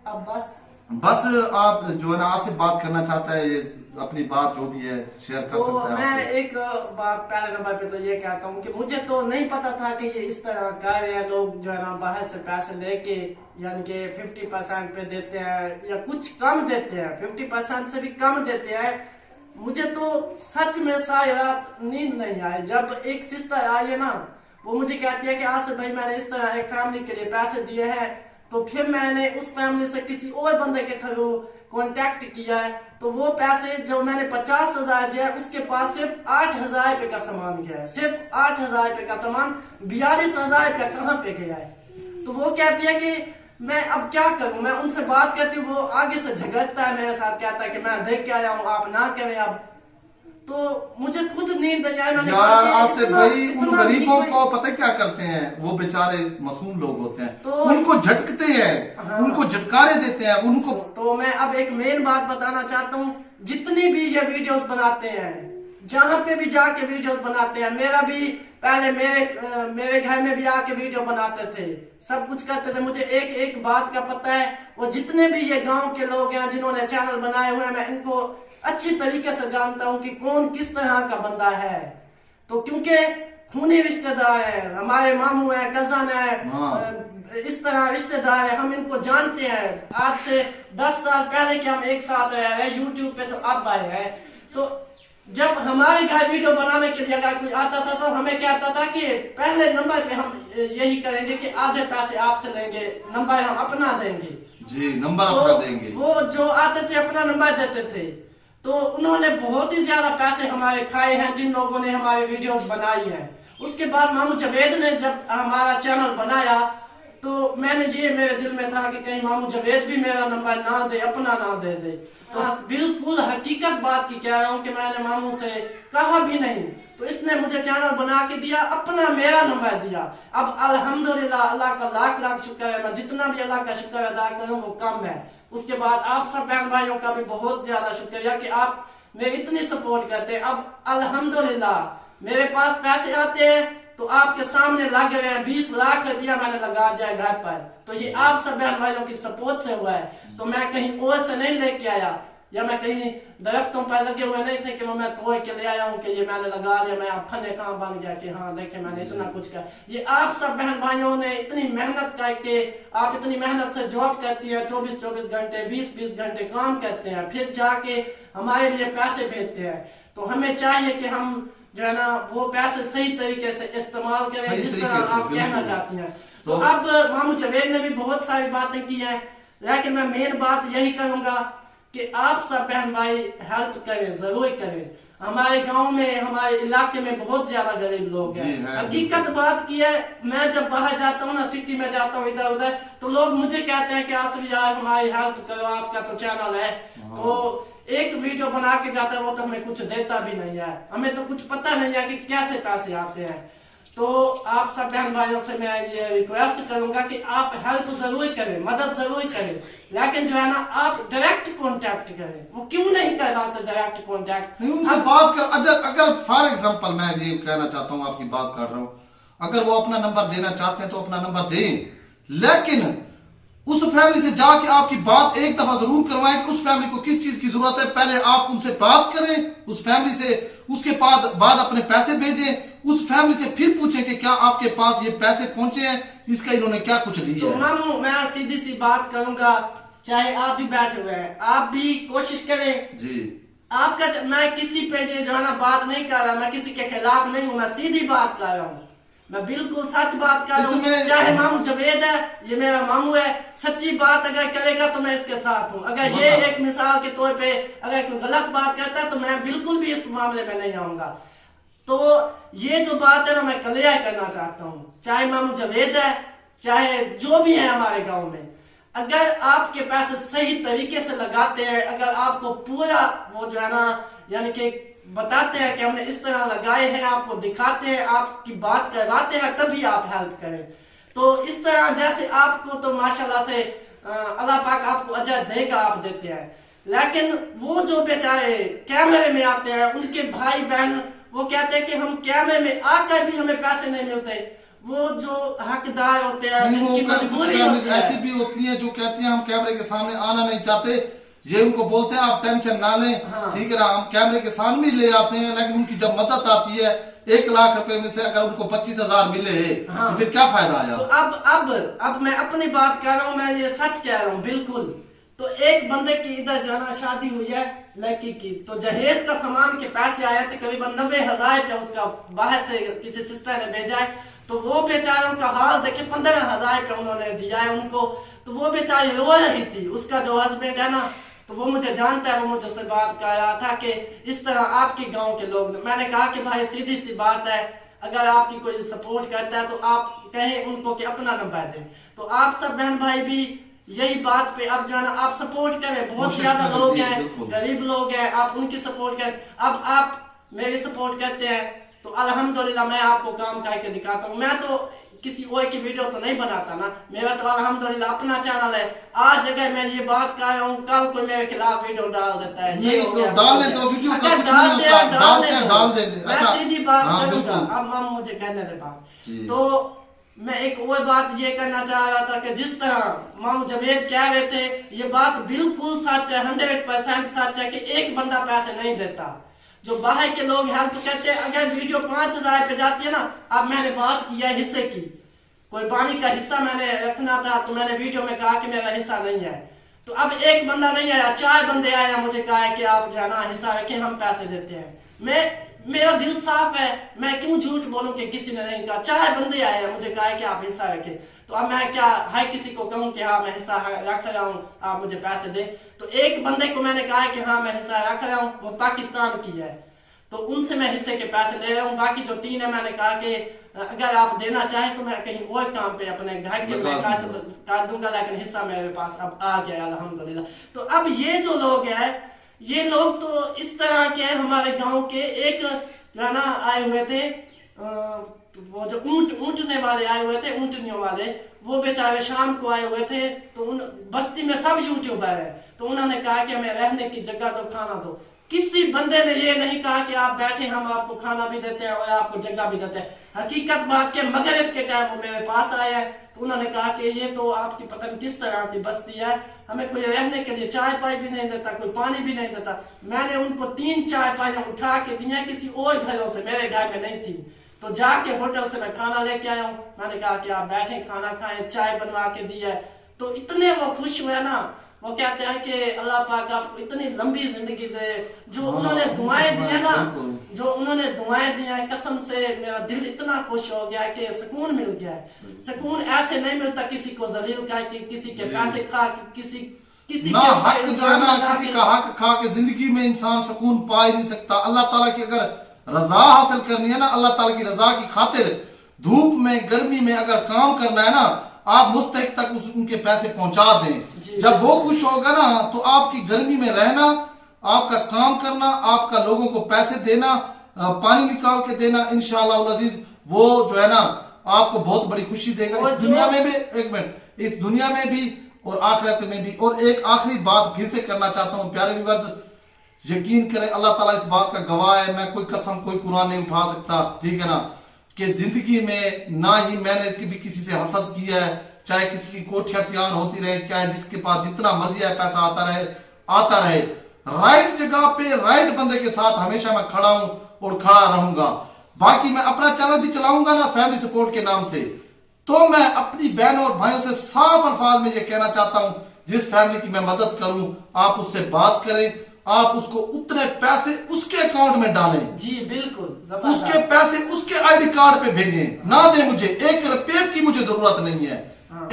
अब बस आप जो है ना आज से बात करना चाहता है, ये अपनी बात जो भी है शेयर कर सकता है। मैं एक बात पहले नंबर पे तो ये कहता हूँ कि मुझे तो नहीं पता था कि ये इस तरह कर रहे हैं लोग, जो है ना बाहर से पैसे लेके, यानी कि 50% पे देते हैं या कुछ कम देते हैं, 50% से भी कम देते हैं। मुझे तो सच में सारी रात नींद नहीं आई। जब एक सिस्टर आई है ना, वो मुझे कहती है कि आज से भाई मैंने इस तरह एक फैमिली के लिए पैसे दिए हैं, तो फिर मैंने उस फैमिली से किसी और बंदे के थ्रू कांटेक्ट किया है, तो वो पैसे जो मैंने 50,000 दिया है उसके पास सिर्फ 8,000 रुपए का सामान गया है, सिर्फ 8,000 रुपए का सामान, 42,000 रुपया कहाँ पे गया है। तो वो कहती है कि मैं अब क्या करूं, मैं उनसे बात करती हूँ, वो आगे से झगड़ता है मेरे साथ, कहता है कि मैं देख के आया हूँ, आप ना करें अब। तो मुझे खुद नींद नहीं आई। मैंने यार आज से भाई उन इतना गरीबों भी को पता है क्या करते हैं, वो बेचारे मासूम लोग होते हैं, तो उनको झटकते हैं, हाँ। उनको झटकारे देते हैं उनको। तो मैं अब एक मेन बात बताना चाहता हूँ, जितनी भी ये वीडियोस बनाते हैं, जहां पे भी जाके वीडियोस बनाते हैं, मेरा भी पहले मेरे घर में भी आके वीडियो बनाते थे, सब कुछ करते थे, मुझे एक एक बात का पता है। वो जितने भी ये गांव के लोग हैं जिन्होंने चैनल बनाए हुए हैं, मैं इनको अच्छी तरीके से जानता हूं कि कौन किस तरह का बंदा है। तो क्योंकि खूनी रिश्तेदार है, हमारे मामू है, कजन है, इस तरह रिश्तेदार है, हम इनको जानते हैं। आज से 10 साल पहले के हम एक साथ रहे हैं, यूट्यूब पे तो अब आए हैं। तो जब हमारे घर वीडियो बनाने के लिए अगर कोई आता था तो हमें क्या आता था कि पहले नंबर पे हम यही करेंगे कि आधे पैसे आपसे लेंगे, नंबर हम अपना देंगे जी, नंबर तो अपना देंगे। वो जो आते थे अपना नंबर देते थे। तो उन्होंने बहुत ही ज्यादा पैसे हमारे खाए हैं जिन लोगों ने हमारी वीडियोस बनाई हैं। उसके बाद मामू जावेद ने जब हमारा चैनल बनाया तो मैंने ये मेरे दिल में था कि कहीं मामू जावेद भी मेरा नंबर ना दे, अपना ना दे दे। तो बिल्कुल हकीकत बात की कह रहा हूँ कि मैंने मामू से कहा भी नहीं, तो इसने मुझे चैनल बना के दिया, अपना मेरा नंबर दिया। अब अल्हम्दुलिल्लाह, अल्लाह का लाख लाख शुक्र है, मैं जितना भी अल्लाह का शुक्र अदा करूँ वो कम है। उसके बाद आप सब बहन भाइयों का भी बहुत ज्यादा शुक्रिया कि आप मेरी इतनी सपोर्ट करते हैं। अब अल्हम्दुलिल्लाह मेरे पास पैसे आते हैं तो आपके सामने लग रहे हैं, 20 लाख रुपया मैंने लगा दिया घर पर, तो ये आप सब बहन भाइयों की सपोर्ट से हुआ है। तो मैं कहीं और से नहीं लेके आया, या मैं कहीं दरख्तों पर लगे हुए नहीं थे कि वो मैं तोड़ के ले आया हूँ कि ये मैंने लगा लिया, मैं अब फने कहाँ बन गया कि हाँ देखे मैंने इतना कुछ किया। ये आप सब बहन भाइयों ने इतनी मेहनत करके, आप इतनी मेहनत से जॉब करती है, 24-24 घंटे 20-20 घंटे काम करते हैं, फिर जाके हमारे लिए पैसे भेजते हैं। तो हमें चाहिए कि हम जो है ना वो पैसे सही तरीके से इस्तेमाल करें, जिस तरह आप कहना चाहती हैं। तो अब मामू जावेद ने भी बहुत सारी बातें की हैं, लेकिन मैं मेन बात यही करूंगा कि आप सब बहन भाई हेल्प करें, जरूर करें। हमारे गांव में, हमारे इलाके में बहुत ज्यादा गरीब लोग हैं। हकीकत बात की है, मैं जब बाहर जाता हूँ ना, सिटी में जाता हूँ इधर उधर, तो लोग मुझे कहते हैं कि आसिफ यार हमारी हेल्प करो, आपका तो चैनल है। तो एक वीडियो बना के जाता है वो तो हमें कुछ देता भी नहीं है, हमें तो कुछ पता नहीं है कि कैसे पैसे आते हैं। तो आप सब बहन भाइयों से मैं ये रिक्वेस्ट करूंगा कि आप हेल्प जरूर करें, मदद जरूर करें, लेकिन जो है ना आप डायरेक्ट कांटेक्ट करें। वो क्यों नहीं कर रहा था डायरेक्ट कांटेक्ट? उनसे बात कर, अगर फॉर एग्जांपल मैं ये कहना चाहता हूँ, आपकी बात कर रहा हूँ, अगर वो अपना नंबर देना चाहते हैं तो अपना नंबर दें, लेकिन उस फैमिली से जाके आपकी बात एक दफा जरूर करवाएं कि उस फैमिली को किस चीज की जरूरत है। पहले आप उनसे बात करें उस फैमिली से, उसके बाद अपने पैसे भेजें उस फैमिली से, फिर पूछें कि क्या आपके पास ये पैसे पहुंचे हैं, इसका इन्होंने क्या कुछ लिया तो है। मामू मैं सीधी सी बात करूंगा, चाहे आप भी बैठे हुए हैं, आप भी कोशिश करें जी। आपका मैं किसी पे जो है ना बात नहीं कर रहा, मैं किसी के खिलाफ नहीं हूँ, मैं सीधी बात कर रहा हूँ, मैं बिल्कुल सच बात कर रहा हूँ। चाहे मामू जावेद है, ये मेरा मामू है, सच्ची बात अगर करेगा तो मैं इसके साथ हूँ। अगर ये एक मिसाल के तौर पे अगर कोई गलत बात करता है तो मैं बिल्कुल भी इस मामले में नहीं आऊंगा। तो ये जो बात है ना मैं क्लियर करना चाहता हूँ, चाहे मामू जावेद है, चाहे जो भी है हमारे गाँव में, अगर आपके पैसे सही तरीके से लगाते हैं, अगर आपको पूरा वो जो है ना यानी कि बताते हैं कि हमने इस तरह लगाए हैं, आपको दिखाते हैं, आपकी बात करवाते हैं, तभी आप हेल्प करें। तो इस तरह जैसे आपको तो माशाल्लाह से अल्लाह पाक आपको अजर देगा, आप देते हैं, लेकिन वो जो बेचारे कैमरे में आते हैं, उनके भाई बहन वो कहते हैं कि हम कैमरे में आकर भी हमें पैसे नहीं मिलते, वो जो हकदार होते हैं, जिनकी मजबूरी होती है, ऐसी भी होती है जो कहती है हम कैमरे के सामने आना नहीं चाहते, ये उनको बोलते हैं आप टेंशन ना लें, ठीक है ना, हम कैमरे के सामने ले आते हैं, लेकिन उनकी जब मदद आती है 1 लाख रुपए में से अगर उनको 25,000 मिले तो फिर क्या फायदा आया। तो अब मैं अपनी बात कर रहा हूँ, मैं ये सच कह रहा हूँ बिल्कुल। तो एक बंदे की इधर जो है ना शादी हुई है लड़की की, तो जहेज का सामान के पैसे आए थे करीबन 90,000 रुपया, उसका बाहर से किसी सिस्टर ने भेजा है। तो वो बेचारों का हाल देखे, 15,000 रुपया उन्होंने दिया है उनको, तो वो बेचारी रो रही थी, उसका जो हस्बैंड है ना तो वो मुझे जानता है, वो मुझसे बात कर रहा था कि इस तरह आपके गांव के लोग, मैंने कहा कि भाई सीधी सी बात है, अगर आपकी कोई सपोर्ट करता है तो आप कहें उनको कि अपना नंबर दें। तो आप सब बहन भाई भी यही बात पे अब जो है ना आप सपोर्ट करें, बहुत ज्यादा लोग हैं, गरीब लोग हैं, आप उनकी सपोर्ट करें। अब आप मेरी सपोर्ट करते हैं तो अल्हम्दुलिल्लाह मैं आपको काम करके दिखाता हूँ। मैं तो किसी और की वीडियो तो नहीं बनाता ना, मेरा तो अल्हम्दुलिल्लाह अपना चैनल है। आज अगर मैं ये बात कर रहा हूँ, कल कोई मेरे खिलाफ वीडियो डाल देता है, ये हो गया, डालने दो वीडियो का कुछ नहीं होता, डाल देंगे। मैं सीधी बात करूंगा। अब हम मुझे कहने दे बात। तो मैं एक और बात ये करना चाह रहा था कि जिस तरह मामू जवेद कह रहे थे, ये बात बिल्कुल सच है, 100% सच है कि एक बंदा पैसे नहीं देता। जो बाहर के लोग हेल्प करते हैं, अगर वीडियो 5000 पे जाती है ना, अब मैंने बात की है हिस्से की, कोई पानी का हिस्सा मैंने रखना था तो मैंने वीडियो में कहा कि मेरा हिस्सा नहीं है, तो अब एक बंदा नहीं आया, 4 बंदे आए, मुझे कहा है कि आप जो है ना हिस्सा रखें, हम पैसे देते हैं। मेरा दिल साफ है, मैं क्यों झूठ बोलूं कि किसी ने नहीं कहा। 4 बंदे आए हैं, मुझे कहा है कि आप हिस्सा रखें, तो अब मैं क्या हर किसी को कहूं कि हाँ मैं हिस्सा रख रहा हूं, आप मुझे पैसे दे। तो एक बंदे को मैंने कहा है कि हाँ मैं हिस्सा रख रहा हूं, वो पाकिस्तान की है, तो उनसे मैं हिस्से के पैसे ले रहा हूँ। बाकी जो 3 है मैंने कहा कि अगर आप देना चाहें तो मैं कहीं और काम पे अपने घर के में काट दूंगा, लेकिन हिस्सा मेरे पास अब आ गया अल्हम्दुलिल्लाह। तो अब ये जो लोग हैं, ये लोग तो इस तरह के हमारे गांव के एक गाना आए हुए थे, वो जो ऊँटने वाले आए हुए थे, ऊँटनियों वाले, वो बेचारे शाम को आए हुए थे। तो उन बस्ती में सब यूट्यूबर है, तो उन्होंने कहा कि हमें रहने की जगह दो, खाना दो। किसी बंदे ने ये नहीं कहा कि आप बैठे, हम आपको खाना भी देते हैं और आपको जगह भी देते हैं। हकीकत बात के मगरिब के टाइम वो मेरे पास आए हैं, तो उन्होंने कहा कि ये तो आपकी पता नहीं किस तरह की बस्ती है, हमें कोई रहने के लिए चाय पाई भी नहीं देता, कोई पानी भी नहीं देता। मैंने उनको 3 चाय पाई उठा के दिया, किसी और घरों से, मेरे घर में नहीं थी, तो जाके होटल से मैं खाना लेके आया हूँ। मैंने कहा कि आप बैठे, खाना खाएं, चाय बनवा के दी है। तो इतने वो खुश हुए ना, वो कहते हैं कि अल्लाह पाक आपको इतनी लंबी जिंदगी दे। जो उन्होंने दुआएं दी है ना, जो उन्होंने दुआएं दी है, कसम से मेरा दिल इतना खुश हो गया कि सुकून मिल गया है। सुकून ऐसे नहीं मिलता किसी को जलील का, कि किसी के पैसे खा, किसी ना हक जो है ना, किसी का हक खा के जिंदगी में इंसान सुकून पा ही नहीं सकता। अल्लाह ताला की अगर रजा हासिल करनी है ना, अल्लाह ताला की रजा की खातिर धूप में गर्मी में अगर काम करना है ना, आप मुस्तहिक तक उनके पैसे पहुंचा दें। जब वो खुश होगा ना, तो आपकी गर्मी में रहना, आपका काम करना, आपका लोगों को पैसे देना, पानी निकाल के देना, इंशाअल्लाह अजीज वो जो है ना आपको बहुत बड़ी खुशी देगा, इस दुनिया में भी, एक मिनट, इस दुनिया में भी और आखिरत में भी। और एक आखिरी बात फिर से करना चाहता हूँ प्यारे व्यूअर्स, यकीन करें अल्लाह ताला इस बात का गवाह है, मैं कोई कसम कोई कुरान नहीं उठा सकता, ठीक है ना, कि जिंदगी में ना ही मैंने कभी किसी से हसद किया है, चाहे किसी की कोठियां तैयार होती रहे, चाहे जिसके पास जितना मर्जी है पैसा आता रहे, राइट जगह पे राइट बंदे के साथ हमेशा मैं खड़ा हूं और खड़ा रहूंगा। बाकी मैं अपना चैनल भी चलाऊंगा ना फैमिली सपोर्ट के नाम से, तो मैं अपनी बहनों और भाइयों से साफ अल्फाज में ये कहना चाहता हूं, जिस फैमिली की मैं मदद करूं आप उससे बात करें, आप उसको उतने पैसे उसके अकाउंट में डालें, जी बिल्कुल, उसके पैसे उसके आईडी कार्ड पे भेजें, ना दे मुझे 1 रुपये की मुझे जरूरत नहीं है,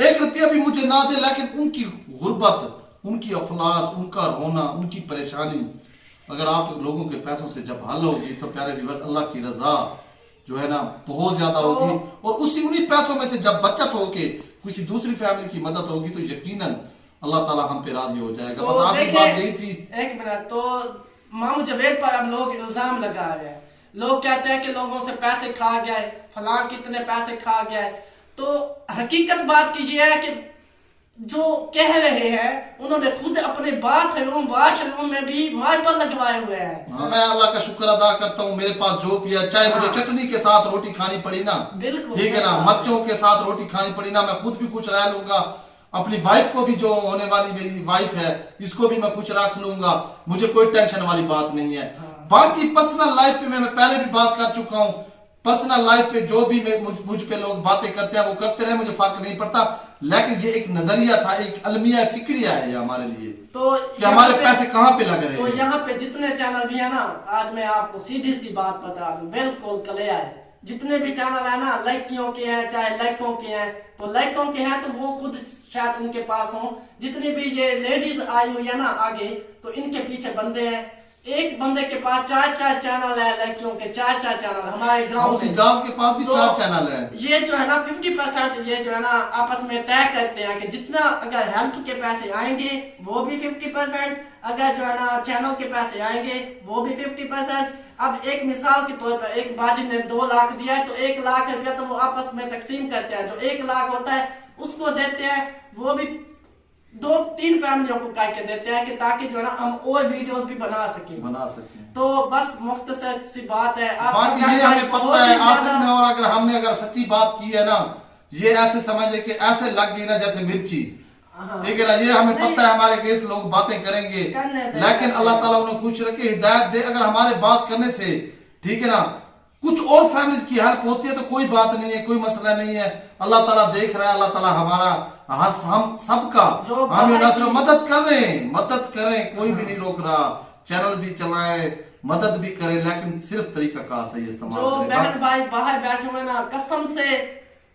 1 रुपया भी मुझे ना दे, लेकिन उनकी गुर्बत, उनकी अफलास, उनका रोना, उनकी परेशानी अगर आप लोगों के पैसों से जब हल होगी, तो प्यारे व्यूअर्स अल्लाह की रजा जो है ना बहुत ज्यादा होगी, और उन्हीं पैसों में से जब बचत होके किसी दूसरी फैमिली की मदद होगी, तो यकीनन अल्लाह ताला हम पे राजी हो जाएगा। तो बस आखिरी बात यही थी। एक मिनट, तो मामू जवेद पर अब लोग इल्जाम लगा रहे हैं, लोग कहते हैं कि लोगों से पैसे खा गए, फलां कितने पैसे खा गए। तो हकीकत बात की ये है कि जो कह रहे हैं उन्होंने खुद अपने बाथरूम वॉशरूम में भी मार्बल लगवाए हुए हैं। मैं अल्लाह का शुक्र अदा करता हूँ, मेरे पास जो किया, चाहे मुझे चटनी के साथ रोटी खानी पड़ी ना, ठीक है ना, मिर्चों के साथ रोटी खानी पड़ी ना, मैं खुद भी खुश रह लूंगा, अपनी वाइफ को भी, जो होने वाली मेरी वाइफ है, इसको भी मैं खुश रख लूंगा, मुझे कोई टेंशन वाली बात नहीं है। बाकी पर्सनल लाइफ पे मैं पहले भी बात कर चुका हूँ, पर्सनल लाइफ पे जो भी मुझ पे लोग बातें करते हैं वो करते रहे, मुझे फर्क नहीं पड़ता, लेकिन ये एक नजरिया था, एक अलमिया फिक्रिया है ये हमारे लिए, तो कि हमारे पैसे कहाँ पे लग रहे हैं। यहाँ पे जितने चैनल भी है ना, आज मैं आपको सीधी सी बात बता दूं, बिल्कुल क्लियर है, जितने भी चैनल है ना लड़कियों के हैं चाहे लड़कों के हैं, तो लड़कों के हैं तो वो खुद शायद उनके पास हो, जितनी भी ये लेडीज आई हुई है ना आगे, तो इनके पीछे बंदे हैं। एक बंदे के पास 4-4 चैनल है लड़कियों के, 4-4 चैनल हमारे गाँव में। इजाज के पास भी 4 चैनल है। ये जो है ना 50% ये जो है ना आपस में तय करते हैं कि जितना अगर हेल्प के पैसे आएंगे वो भी 50%, अगर जो है ना चैनल के पैसे आएंगे वो भी 50%। अब एक मिसाल के तौर पर एक बाजी ने 2 लाख दिया है तो 1 लाख रुपया तो वो आपस में तकसीम करते हैं, जो 1 लाख होता है उसको देते हैं, वो भी 2-3 फैमिलियों को करके देते हैं कि ताकि जो है ना हम और वीडियोस भी बना सकें। तो बस मुख्तसर सी बात है। बाकी ये हमें पता है आसिफ ने, और अगर हमने सच्ची बात की है ना, ये ऐसे समझे कि ऐसे लग गई ना जैसे मिर्ची, ठीक है ना, ये हमें पता है हमारे केस लोग बातें करेंगे, लेकिन अल्लाह ताला उन्हें खुश रखे, हिदायत दे। अगर हमारे बात करने से, ठीक है ना, कुछ और फैमिलीज की हेल्प होती है तो कोई बात नहीं है, कोई मसला नहीं है। अल्लाह ताला देख रहा है, अल्लाह ताला हमारा हम सबका हम मदद करें, कोई भी नहीं रोक रहा। चैनल भी चलाए, मदद भी करे, लेकिन सिर्फ तरीका कार सही इस्तेमाल जो करें। बहन भाई बाहर बैठे हुए ना, कसम से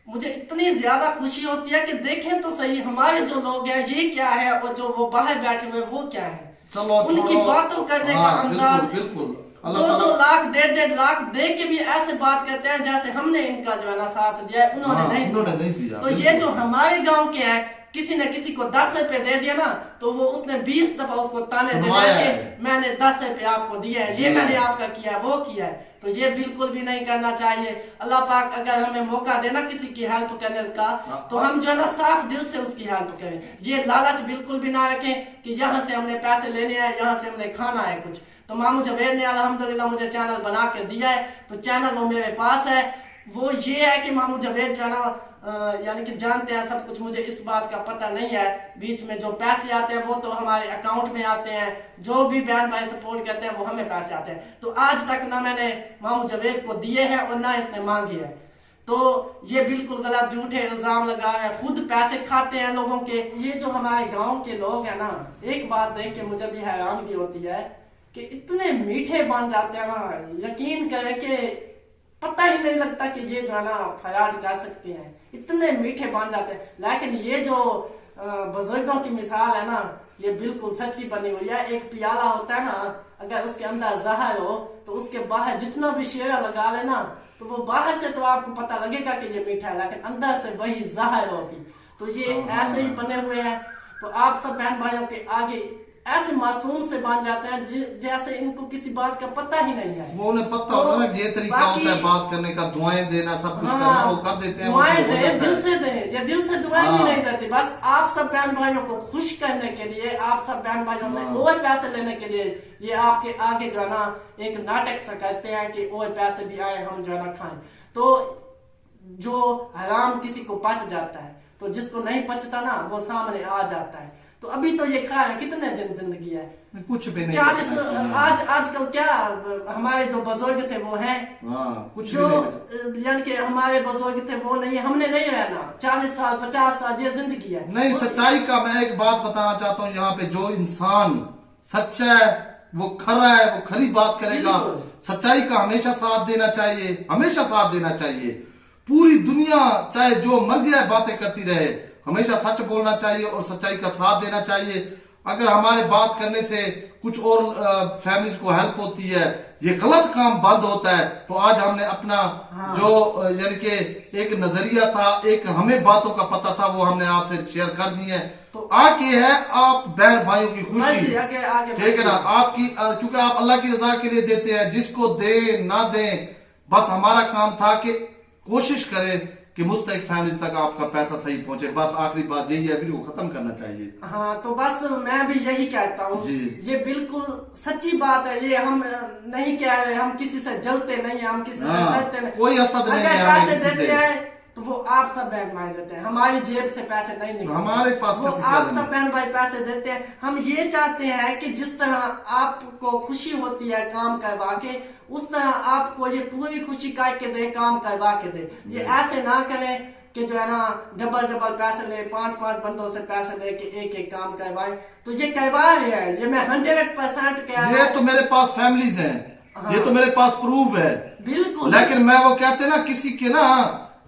मुझे इतनी ज्यादा खुशी होती है कि देखें तो सही हमारे जो लोग हैं ये क्या है और जो वो बाहर बैठे हुए वो क्या है। चलो उनकी बातों करने का अंदाज, बिल्कुल 2-2 लाख 1.5 लाख दे के भी ऐसे बात करते हैं जैसे हमने इनका जो है ना साथ दिया है, उन्होंने नहीं दिया। तो ये जो हमारे गांव के हैं, किसी ने किसी को 10 रुपए दे दिया ना तो वो उसने 20 दफा उसको ताने दे दिया कि मैंने 10 रुपए आपको दिया है, ये मैंने आपका किया है, वो किया है। तो ये बिल्कुल भी नहीं करना चाहिए। अल्लाह पाक अगर हमें मौका देना किसी की हेल्प करने का तो हम जो है ना साफ दिल से उसकी हेल्प करें। ये लालच बिल्कुल भी ना रखें कि यहाँ से हमने पैसे लेने हैं, यहाँ से हमने खाना है कुछ। तो मामू जवेद ने अल्हम्दुलिल्लाह मुझे चैनल बना के दिया है, तो चैनल वो मेरे पास है। वो ये है कि मामू जवेद जो है ना यानी कि जानते हैं सब कुछ, मुझे इस बात का पता नहीं है। बीच में जो पैसे आते हैं वो तो हमारे अकाउंट में आते हैं, जो भी बहन भाई सपोर्ट करते हैं वो हमें पैसे आते हैं। तो आज तक ना मैंने मामू जवेद को दिए हैं और ना इसने मांगी है। तो ये बिल्कुल गलत झूठे इल्जाम लगा है, खुद पैसे खाते हैं लोगों के। ये जो हमारे गाँव के लोग हैं ना, एक बात देख के मुझे भी हैरानगी होती है कि इतने मीठे बन जाते हैं ना, यकीन करें कि पता ही नहीं लगता कि ये जो है ना फराड कर सकते हैं, इतने मीठे बन जाते हैं। लेकिन ये जो बुजुर्गों की मिसाल है ना, ये बिल्कुल सच्ची बनी हुई है। एक प्याला होता है ना, अगर उसके अंदर जहर हो तो उसके बाहर जितना भी शेरा लगा लेना तो वो बाहर से तो आपको पता लगेगा कि ये मीठा है, लेकिन अंदर से वही जहर होगी। तो ये ऐसे ही बने हुए हैं। तो आप सब बहन भाइयों के आगे ऐसे मासूम से बन जाते हैं जैसे इनको किसी बात का पता ही नहीं है। वो उन्हें पता होता है, ये तरीका होता है बात करने का, दुआएं देना, सब कुछ करना, वो कर देते हैं। दुआएं दे, दिल से दे, या दिल से दुआएं भी नहीं देते। बस आप सब बहन भाइयों को खुश करने के लिए, आप सब बहन भाइयों से और पैसे लेने के लिए ये आपके आगे जो है ना एक नाटक सा करते हैं कि और पैसे भी आए, हम जो है ना खाएं। तो जो हराम किसी को पच जाता है, तो जिसको नहीं पचता ना वो सामने आ जाता है। तो अभी तो ये खाए कितने दिन जिंदगी है, कुछ भी नहीं। 40 आजकल क्या हमारे जो बुजुर्ग थे वो हैं, कुछ जो यानी कि हमारे बुजुर्ग थे वो नहीं, हमने नहीं रहना 40 साल 50 साल, ये जिंदगी है। नहीं, सच्चाई का मैं एक बात बताना चाहता हूँ यहाँ पे, जो इंसान सच्चा है वो खरा है, वो खरी बात करेगा। सच्चाई का हमेशा साथ देना चाहिए, हमेशा साथ देना चाहिए। पूरी दुनिया चाहे जो मर्जी है बातें करती रहे, हमेशा सच बोलना चाहिए और सच्चाई का साथ देना चाहिए। अगर हमारे बात करने से कुछ और फैमिलीज को हेल्प होती है, ये गलत काम बंद होता है, तो आज हमने अपना जो यानी कि एक नजरिया था, एक हमें बातों का पता था, वो हमने आपसे शेयर कर दी है। तो आगे है आप बहन भाइयों की खुशी, ठीक है ना, आपकी, क्योंकि आप अल्लाह की रजा के लिए देते हैं, जिसको दे ना दे, बस हमारा काम था कि कोशिश करें कि मुस्तक फैमिली तक आपका पैसा सही पहुंचे। बस आखिरी बात यही है, वीडियो को खत्म करना चाहिए। हाँ, तो बस मैं भी यही कहता हूँ, ये बिल्कुल सच्ची बात है। ये हम नहीं कह रहे, हम किसी से जलते नहीं है, हम किसी से सड़ते नहीं, कोई हसद नहीं है हमें किसी से। तो वो आप सब बहन भाई देते हैं, हमारी जेब से पैसे नहीं निकलते, हमारे पास वो आप सब बहन भाई पैसे देते हैं। हम ये चाहते हैं कि जिस तरह आपको खुशी होती है काम करवा के, उस तरह आपको ये पूरी खुशी करके दे, काम करवा के दे। ये ऐसे ना करें कि जो है ना डबल पैसे ले, 5 बंदों से पैसे ले के एक काम करवाए। तो ये करवा रहे हैं, ये मैं 100% कह रहा हूं। ये तो मेरे पास फैमिलीज हैं, ये तो मेरे पास प्रूफ है। बिल्कुल। लेकिन मैं वो कहते हैं ना,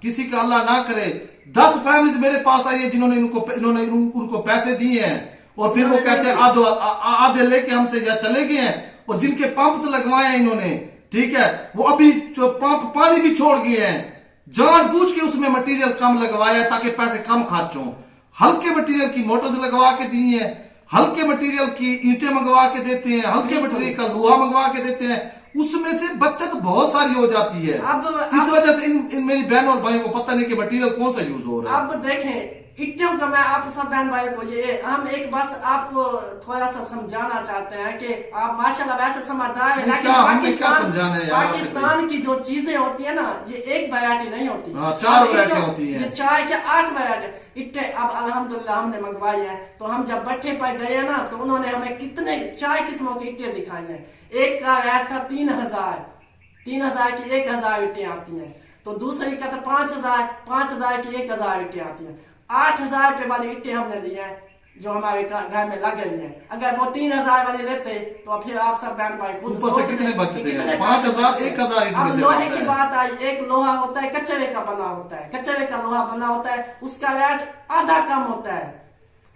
किसी का अल्लाह ना करे 10 फैमिलीज मेरे पास आई है जिन्होंने इन्होंने उनको पैसे दिए हैं, और फिर वो कहते हैं आधे लेके हमसे या चले गए हैं, और जिनके पंप से लगवाए हैं इन्होंने, ठीक है, वो अभी जो पंप पानी भी छोड़ गए हैं, जानबूझ के उसमें मटेरियल कम लगवाया ताकि पैसे कम खर्च हो। हल्के मटेरियल की मोटर से लगवा के दी है, हल्के मटेरियल की ईंटें मंगवा के देते हैं, हल्के मटेरियल का लोहा मंगवा के देते हैं, उसमें से बचत बहुत सारी हो जाती है। इस वजह से इन मेरी बहन और भाइयों को पता नहीं कि मटेरियल कौन सा यूज हो रहा है। अब देखें इट्टियों का, मैं आप सब बहन भाई को ये हम एक बस आपको थोड़ा सा समझाना चाहते हैं कि आप माशाल्लाह वैसे समझदार है, लेकिन पाकिस्तान की जो चीजें होती है ना, ये एक वैरायटी नहीं होती, 4 वैरायटी होती है। ये चाय के 8 वैरायटी इट्टे अब अल्हम्दुलिल्लाह हमने मंगवाई है। तो हम जब भट्टे पर गए ना, तो उन्होंने हमें कितने 4 किस्मों की इट्टे दिखाई है। एक का रेट था 3000 की 1000 इट्टे आती हैं, तो दूसरी का था 5000 की 1000 इट्टे आती हैं। 8000 रुपए वाली इट्टे हमने ली है जो हमारे घर में लग गई है। अगर वो 3000 वाली लेते तो फिर आप सब बहन भाई खुद सोच कितने बचते हैं, 5000 1000। अब लोहे की बात आई, एक लोहा होता है कचरे का बना होता है, कचरे का लोहा बना होता है, उसका रेट आधा कम होता है।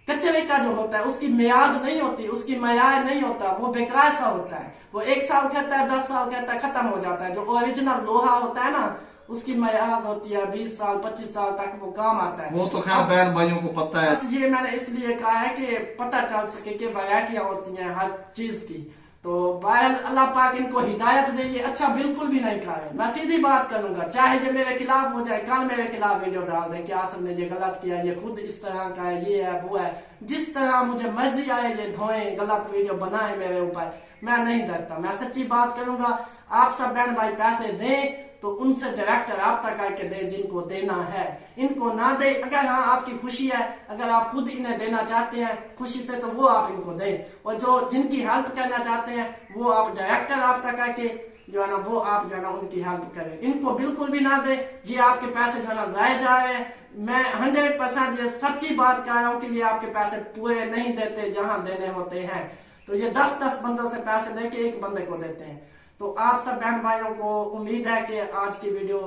कचरे का जो होता है उसकी मियाज नहीं होती, उसकी मयार नहीं होता, वो बेकार सा होता है, वो 1 साल कहता है 10 साल कहता है, खत्म हो जाता है। जो ओरिजिनल लोहा होता है ना, उसकी मयाज होती है 20 साल 25 साल तक वो काम आता है। वो तो खैर बहन भाइयों को पता है। ये मैंने इसलिए कहा है कि पता चल सके कि वैरायटियां होती हैं हर चीज की। तो बहरहाल अल्लाह पाक इनको हिदायत दे, ये अच्छा बिल्कुल भी नहीं कहा है। मैं सीधी बात करूंगा, चाहे जो मेरे खिलाफ हो जाए, कल मेरे खिलाफ वीडियो डाल दे कि आसम ने ये गलत किया, ये खुद इस तरह का है, ये है वो है, जिस तरह मुझे मर्जी आए ये धोएं, गलत वीडियो बनाए मेरे ऊपर, मैं नहीं डरता। मैं सच्ची बात करूंगा। आप सब बहन भाई पैसे दें तो उनसे डायरेक्ट राब्ता करके दे जिनको देना है, इनको ना दे। अगर हाँ आपकी खुशी है, अगर आप खुद इन्हें देना चाहते हैं खुशी से, तो वो आप इनको दें, और जो जिनकी हेल्प करना चाहते हैं वो आप डायरेक्ट राब्ता करके जो है ना, वो आप जो है ना उनकी हेल्प करें। इनको बिल्कुल भी ना दे, ये आपके पैसे जो है ना जाया जा रहे हैं। मैं 100% ये सच्ची बात कह रहा हूँ कि ये आपके पैसे पूरे नहीं देते जहां देने होते हैं। तो ये 10-10 बंदों से पैसे लेके एक बंदे को देते हैं। तो आप सब बहन भाइयों को उम्मीद है कि आज की वीडियो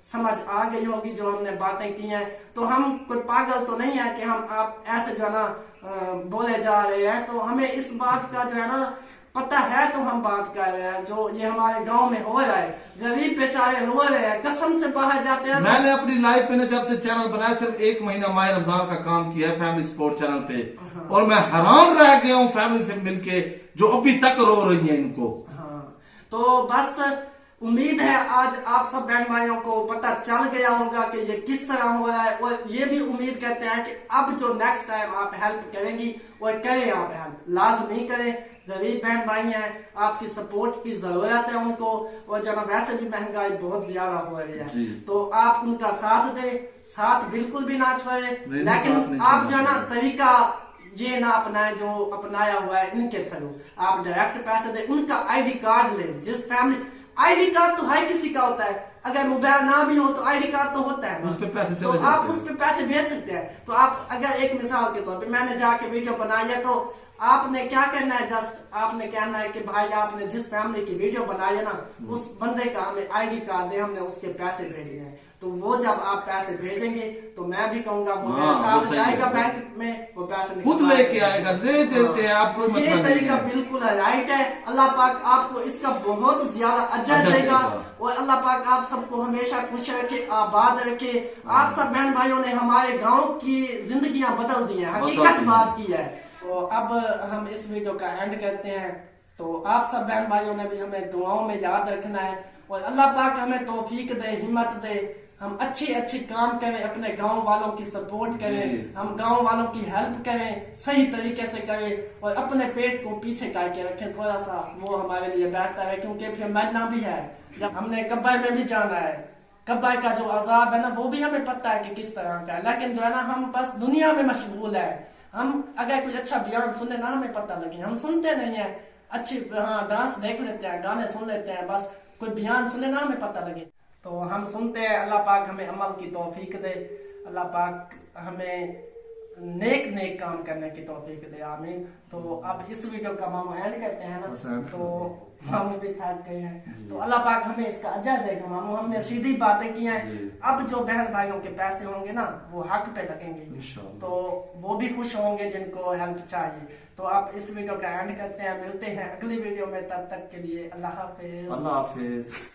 समझ आ गई होगी जो हमने बातें की हैं। तो हम कोई पागल तो नहीं है कि हम आप ऐसे जो है ना बोले जा रहे हैं। तो हमें इस बात का जो है ना पता है, तो हम बात कर रहे हैं। जो ये हमारे गांव में हो रहा है, गरीब बेचारे रो रहे हैं, कसम से बाहर जाते हैं। मैंने अपनी लाइफ में जब से चैनल बनाया सिर्फ 1 महीना माह रमजान का काम किया है फैमिली सपोर्ट चैनल पे, और मैं हैरान रह गया हूँ फैमिली से मिलके जो अभी तक रो रही है इनको। तो बस उम्मीद है आज आप सब बहन भाइयों को पता चल गया होगा कि ये किस तरह हो रहा है, और ये भी उम्मीद करते हैं कि अब जो नेक्स्ट टाइम आप हेल्प करेंगी वो करें, आप हेल्प लाजमी करें। गरीब बहन भाई हैं, आपकी सपोर्ट की जरूरत है उनको, और जना वैसे भी महंगाई बहुत ज्यादा हो रही है, तो आप उनका साथ दें, साथ बिल्कुल भी ना छोड़े। लेकिन आप जो ना तरीका ये ना अपनाए जो अपनाया हुआ है इनके थ्रू, आप डायरेक्ट पैसे दे, उनका आईडी कार्ड ले। जिस फैमिली आईडी कार्ड तो हर किसी का होता है, अगर मोबाइल ना भी हो तो आईडी कार्ड तो होता है, उस पे पैसे तो आप उस पे पैसे भेज सकते हैं। तो आप अगर एक मिसाल के तौर पे मैंने जाके वीडियो बनाई है, तो आपने क्या करना है, जस्ट आपने कहना है कि भाई आपने जिस फैमिली की वीडियो बनाई है ना, उस बंदे का हमें आईडी कार्ड दे, हमने उसके पैसे भेजने हैं। तो वो जब आप पैसे भेजेंगे तो मैं भी कहूंगा वो मेरे साथ जाएगा बैंक में, वो पैसे खुद लेके आएगा, दे देते हैं आपको। ये तरीका बिल्कुल राइट है। अल्लाह पाक आपको इसका बहुत ज्यादा अजर देगा, और अल्लाह पाक आप सबको हमेशा खुश रखे, आबाद रखे। आप सब बहन भाइयों ने हमारे गाँव की जिंदगियां बदल दी है, हकीकत बात की है। तो अब हम इस वीडियो का एंड करते हैं। तो आप सब बहन भाइयों ने भी हमें दुआओं में याद रखना है, और अल्लाह पाक हमें तौफीक दे, हिम्मत दे, हम अच्छे काम करें, अपने गांव वालों की सपोर्ट करें, हम गांव वालों की हेल्प करें, सही तरीके से करें, और अपने पेट को पीछे करके रखें थोड़ा सा, वो हमारे लिए बेहतर है। क्योंकि फिर मरना भी है, जब हमने कब्र में भी जाना है, कब्र का जो अजाब है ना वो भी हमें पता है कि किस तरह का है। लेकिन जो है ना हम बस दुनिया में मशगूल है, हम अगर कुछ अच्छा बयान सुने ना हमें पता लगे, हम सुनते नहीं है। अच्छी डांस देख लेते हैं, गाने सुन लेते हैं, बस कोई बयान सुने ना हमें पता लगे तो हम सुनते हैं। अल्लाह पाक हमें अमल की तौफीक दे, अल्लाह पाक हमें नेक नेक काम करने की तौफीक दे, आमीन। तो अब इस वीडियो का मामू एंड करते हैं ना, तो मामू भी थक गए हैं, तो अल्लाह पाक हमें इसका अजर देगा। मामू हमने सीधी बातें की हैं, अब जो बहन भाइयों के पैसे होंगे ना वो हक पे लगेंगे, तो वो भी खुश होंगे जिनको हेल्प चाहिए। तो आप इस वीडियो का एंड करते हैं, मिलते हैं अगली वीडियो में, तब तक के लिए अल्लाह हाफिज। अल्लाह हाफिज।